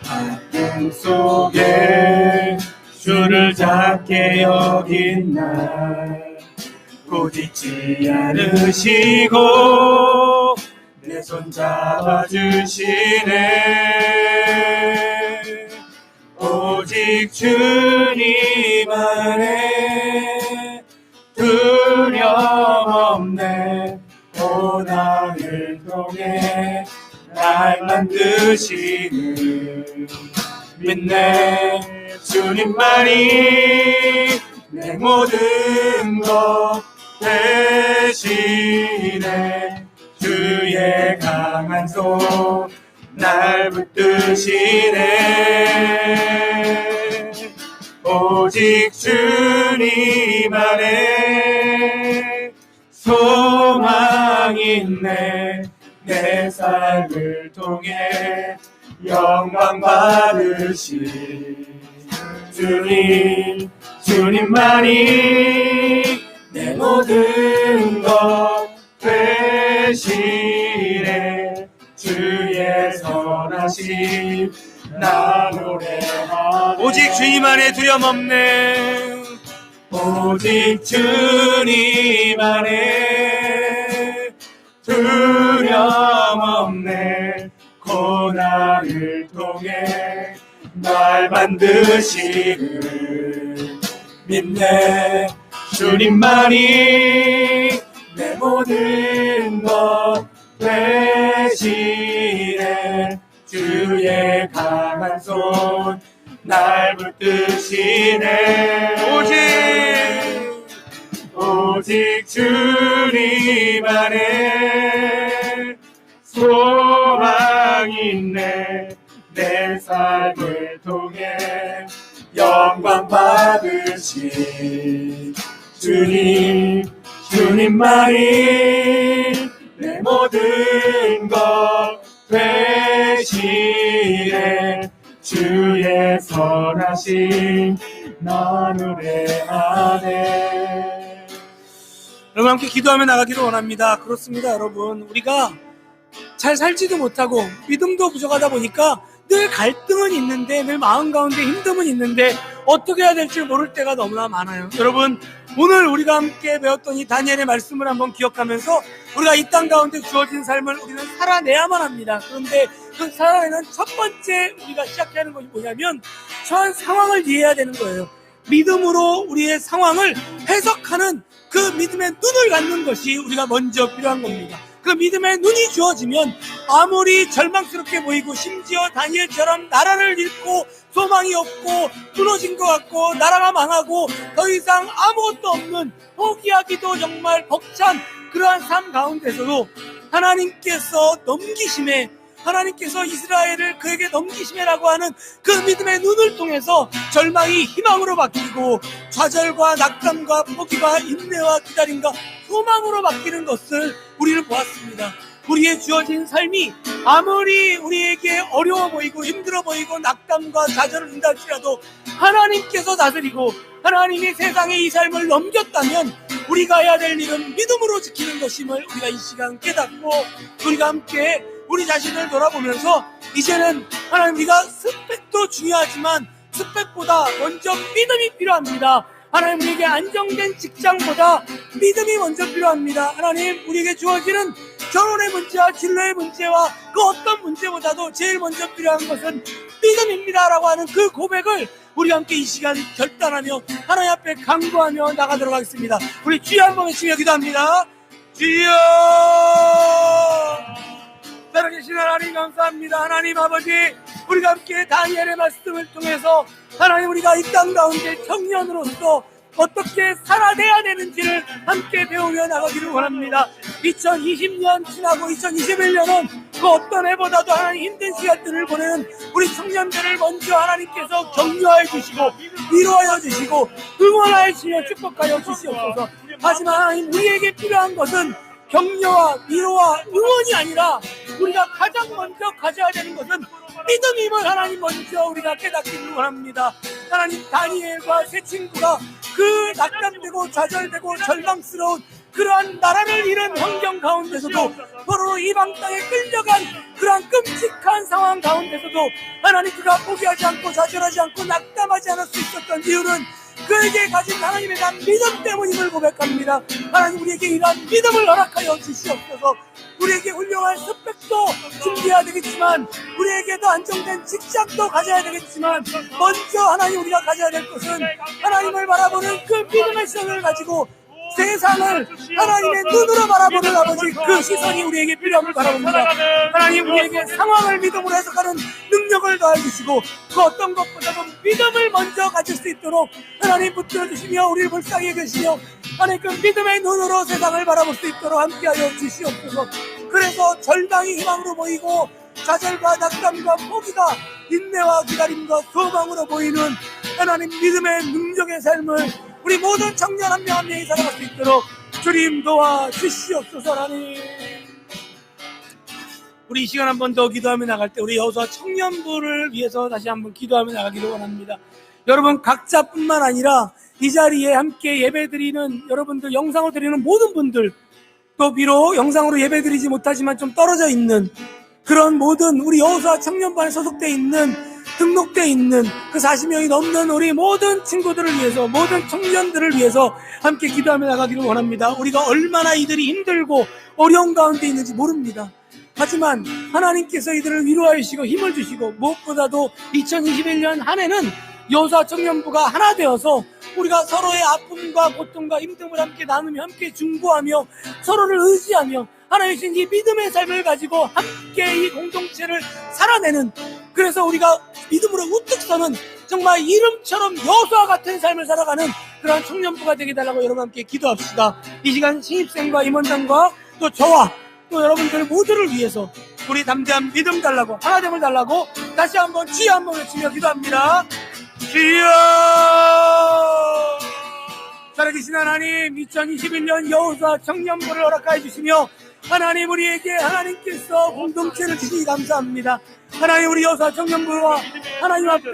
아픔 속에 주를 작게 여긴 날 꾸짖지 않으시고 내 손 잡아주시네. 오직 주님 안에 두려움 없네. 고난을 통해 날 만드시는 믿네. 주님만이 내 모든 것 대신에 주의 강한 손 날 붙드시네. 오직 주님 안에 소망이 있네. 내 삶을 통해 영광 받으신 주님만이 내 모든 것 대신에 주의 선하심 나 노래하네. 오직 주님 안에 두려움 없네. 오직 주님 안에 두려움 없네. 고난을 통해 날 만드시는 믿네. 주님만이 내 모든 것 대신에 주의 강한 손 날 붙드시네. 오직 주님 안에 소망이 있네. 내 삶을 통해 영광 받으신 주님만이 내 모든 것 대신에 주의 선하심 나 노래하네. 여러분 함께 기도하며 나가기를 원합니다. 그렇습니다, 여러분. 우리가 잘 살지도 못하고 믿음도 부족하다 보니까 늘 갈등은 있는데, 늘 마음 가운데 힘듦은 있는데 어떻게 해야 될지 모를 때가 너무나 많아요. 여러분, 오늘 우리가 함께 배웠던 이 다니엘의 말씀을 한번 기억하면서 우리가 이 땅 가운데 주어진 삶을 우리는 살아내야만 합니다. 그런데 그 살아내는 첫 번째 우리가 시작해야 하는 것이 뭐냐면 처한 상황을 이해해야 되는 거예요. 믿음으로 우리의 상황을 해석하는 그 믿음의 눈을 갖는 것이 우리가 먼저 필요한 겁니다. 그 믿음의 눈이 주어지면 아무리 절망스럽게 보이고 심지어 다니엘처럼 나라를 잃고 소망이 없고 무너진 것 같고 나라가 망하고 더 이상 아무것도 없는 포기하기도 정말 벅찬 그러한 삶 가운데서도 하나님께서 넘기심에, 하나님께서 이스라엘을 그에게 넘기심이라고 하는 그 믿음의 눈을 통해서 절망이 희망으로 바뀌고 좌절과 낙담과 포기와 인내와 기다림과 소망으로 바뀌는 것을 우리는 보았습니다. 우리의 주어진 삶이 아무리 우리에게 어려워 보이고 힘들어 보이고 낙담과 좌절을 준다 할지라도 하나님께서 다스리고 하나님이 세상에 이 삶을 넘겼다면 우리가 해야 될 일은 믿음으로 지키는 것임을 우리가 이 시간 깨닫고 우리가 함께 우리 자신을 돌아보면서 이제는 하나님, 우리가 스펙도 중요하지만 스펙보다 먼저 믿음이 필요합니다. 하나님, 우리에게 안정된 직장보다 믿음이 먼저 필요합니다. 하나님, 우리에게 주어지는 결혼의 문제와 진로의 문제와 그 어떤 문제보다도 제일 먼저 필요한 것은 믿음입니다 라고 하는 그 고백을 우리가 함께 이 시간 결단하며 하나님 앞에 간구하며 나가도록 하겠습니다. 우리 주여 한번 외치며 기도합니다. 주여! 살아계신 하나님 감사합니다. 하나님 아버지, 우리가 함께 다니엘의 말씀을 통해서 하나님, 우리가 이 땅 가운데 청년으로서 어떻게 살아내야 되는지를 함께 배우며 나가기를 원합니다. 2020년 지나고 2021년은 그 어떤 해보다도 하나님 힘든 시간들을 보내는 우리 청년들을 먼저 하나님께서 격려해 주시고 위로하여 주시고 응원하여 주시며 축복하여 주시옵소서. 하지만 하나님, 우리에게 필요한 것은 격려와 위로와 응원이 아니라 우리가 가장 먼저 가져야 되는 것은 믿음임을 하나님 먼저 우리가 깨닫기를 원합니다. 하나님, 다니엘과 세 친구가 그 낙담되고 좌절되고 절망스러운 그러한 나라를 잃은 환경 가운데서도 서로 이방 땅에 끌려간 그러한 끔찍한 상황 가운데서도 하나님, 그가 포기하지 않고 좌절하지 않고 낙담하지 않을 수 있었던 이유는 그에게 가진 하나님에 대한 믿음 때문임을 고백합니다. 하나님, 우리에게 이러한 믿음을 허락하여 주시옵소서. 우리에게 훌륭한 스펙도 준비해야 되겠지만, 우리에게 더 안정된 직장도 가져야 되겠지만, 먼저 하나님, 우리가 가져야 될 것은 하나님을 바라보는 그 믿음의 시선을 가지고 세상을 하나님의 눈으로 바라보는 아버지, 그 시선이 우리에게 필요함을 바라봅니다. 하나님, 우리에게 상황을 믿음으로 해석하는 능력을 더해주시고 그 어떤 것보다도 믿음을 먼저 가질 수 있도록 하나님 붙들어주시며 우리를 불쌍히 계시며 하나님, 그 믿음의 눈으로 세상을 바라볼 수 있도록 함께하여 주시옵소서. 그래서 절망이 희망으로 보이고 좌절과 낙담과 포기가 인내와 기다림과 소망으로 보이는 하나님 믿음의 능력의 삶을 우리 모든 청년 한 명 한 명이 살아갈 수 있도록 주님 도와주시옵소서. 하나님, 우리 이 시간 한 번 더 기도하며 나갈 때 우리 여호수아 청년부를 위해서 다시 한번 기도하며 나가기를 원합니다. 여러분 각자뿐만 아니라 이 자리에 함께 예배드리는 여러분들, 영상으로 드리는 모든 분들, 또 비록 영상으로 예배드리지 못하지만 좀 떨어져 있는 그런 모든 우리 여호수아 청년반에 소속되어 있는, 등록되어 있는 그 40명이 넘는 우리 모든 친구들을 위해서, 모든 청년들을 위해서 함께 기도하며 나가기를 원합니다. 우리가 얼마나 이들이 힘들고 어려운 가운데 있는지 모릅니다. 하지만 하나님께서 이들을 위로하여 주시고 힘을 주시고, 무엇보다도 2021년 한 해는 여호수아 청년부가 하나 되어서 우리가 서로의 아픔과 고통과 힘듦을 함께 나누며 함께 중보하며 서로를 의지하며 하나님 주신 이 믿음의 삶을 가지고 함께 이 공동체를 살아내는, 그래서 우리가 믿음으로 우뚝 서는 정말 이름처럼 여호수아 같은 삶을 살아가는 그런 청년부가 되게 달라고 여러분 함께 기도합시다. 이 시간 신입생과 임원장과 또 저와 또 여러분들 모두를 위해서 우리 담대한 믿음 달라고, 하나됨을 달라고 다시 한번 주여 한번 외치며 기도합니다. 주여! 살아계신 하나님, 2021년 여호수아 청년부를 허락하여 주시며 하나님, 우리에게 하나님께서 공동체를 주시니 감사합니다. 하나님, 우리 여호수아 청년부와 하나님 앞에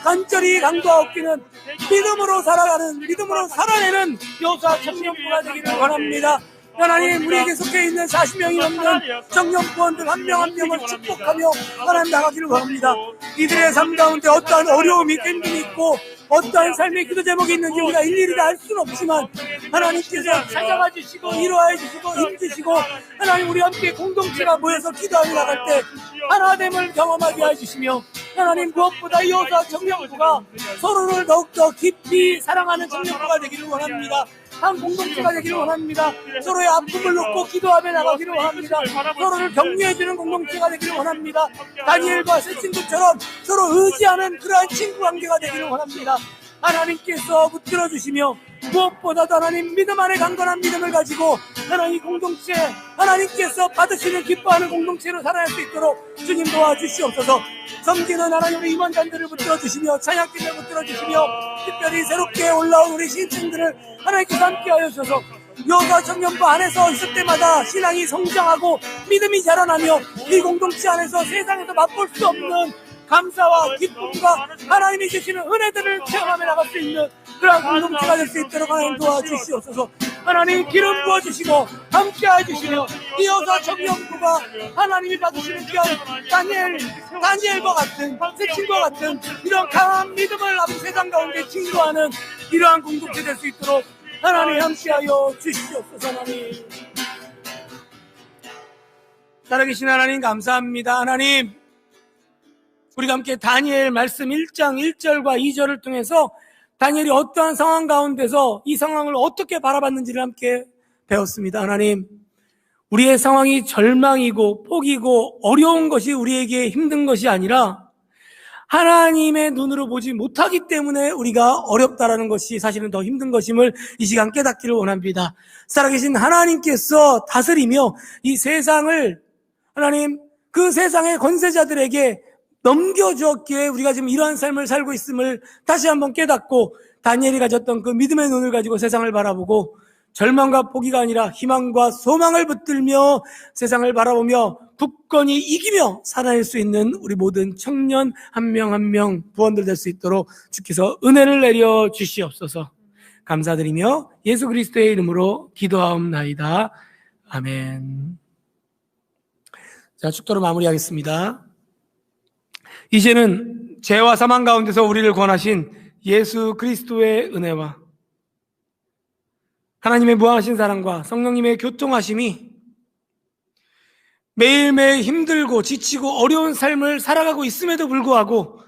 간절히 간구하옵기는 믿음으로 살아가는, 믿음으로 살아내는 여호수아 청년부가 되기를 원합니다. 하나님, 우리에게 속해 있는 40명이 넘는 청년부원들 한 명 한 명을 축복하며 하나님 나가기를 원합니다. 이들의 삶 가운데 어떠한 어려움이, 힘듦이 있고 어떠한 삶의 기도 제목이 있는지 우리가 일일이 다 알 수는 없지만 하나님께서 찾아가 주시고 위로해 주시고 힘 주시고 하나님, 우리 함께 공동체가 모여서 기도하며 나갈 때 하나됨을 경험하게 해주시며 하나님, 무엇보다 여호수아 청년부가 서로를 더욱더 깊이 사랑하는 청년부가 되기를 원합니다. 한 공동체가 되기를 원합니다. 서로의 아픔을 놓고 기도하며 나가기를 원합니다. 서로를 격려해주는 공동체가 되기를 원합니다. 다니엘과 세 친구처럼 서로 의지하는 그러한 친구 관계가 되기를 원합니다. 하나님께서 붙들어 주시며 무엇보다도 하나님 믿음 안에 강건한 믿음을 가지고 하나님 공동체, 하나님께서 받으시는 기뻐하는 공동체로 살아갈 수 있도록 주님 도와주시옵소서. 섬기는 하나님 우리 임원단들을 붙들어 주시며 찬양팀을 붙들어 주시며 특별히 새롭게 올라온 우리 신생들을 하나님께서 함께하여 주셔서 여호수아 청년부 안에서 있을 때마다 신앙이 성장하고 믿음이 자라나며 이 공동체 안에서 세상에서 맛볼 수 없는 감사와 기쁨과 하나님이 주시는 은혜들을 체험하며 나갈 수 있는 그런 공동체가 될 수 있도록 하나님 도와주시옵소서. 하나님 기름 부어주시고 함께해 주시며 이 여호수아 청년부가 하나님이 받으시는 귀한 다니엘과 같은 새 친구와 같은 이런 강한 믿음을 남은 세상 가운데 증거하는 이러한 공동체 될 수 있도록 하나님 함께하여 주시옵소서. 하나님, 살아계신 하나님 감사합니다. 하나님, 우리가 함께 다니엘 말씀 1장 1절과 2절을 통해서 다니엘이 어떠한 상황 가운데서 이 상황을 어떻게 바라봤는지를 함께 배웠습니다. 하나님, 우리의 상황이 절망이고 포기고 어려운 것이 우리에게 힘든 것이 아니라 하나님의 눈으로 보지 못하기 때문에 우리가 어렵다라는 것이 사실은 더 힘든 것임을 이 시간 깨닫기를 원합니다. 살아계신 하나님께서 다스리며 이 세상을 하나님 그 세상의 권세자들에게 넘겨주었기에 우리가 지금 이러한 삶을 살고 있음을 다시 한번 깨닫고, 다니엘이 가졌던 그 믿음의 눈을 가지고 세상을 바라보고 절망과 포기가 아니라 희망과 소망을 붙들며 세상을 바라보며 굳건히 이기며 살아낼 수 있는 우리 모든 청년 한 명 한 명 부원들 될 수 있도록 주께서 은혜를 내려 주시옵소서. 감사드리며 예수 그리스도의 이름으로 기도하옵나이다. 아멘. 자, 축도로 마무리하겠습니다. 이제는 죄와 사망 가운데서 우리를 구원하신 예수 그리스도의 은혜와 하나님의 무한하신 사랑과 성령님의 교통하심이 매일매일 힘들고 지치고 어려운 삶을 살아가고 있음에도 불구하고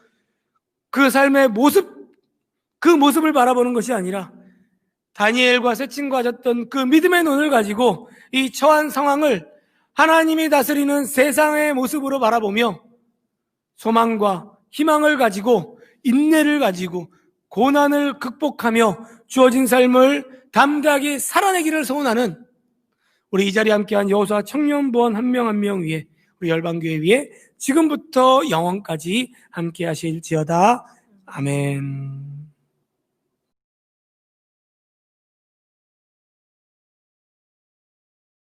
그 삶의 그 모습을 바라보는 것이 아니라 다니엘과 세친과 가졌던 그 믿음의 눈을 가지고 이 처한 상황을 하나님이 다스리는 세상의 모습으로 바라보며 소망과 희망을 가지고 인내를 가지고 고난을 극복하며 주어진 삶을 담대하게 살아내기를 소원하는 우리 이 자리에 함께한 여호수아 청년부원 한 명 한 명 위에, 우리 열방교회 위에 지금부터 영원까지 함께 하실지어다. 아멘.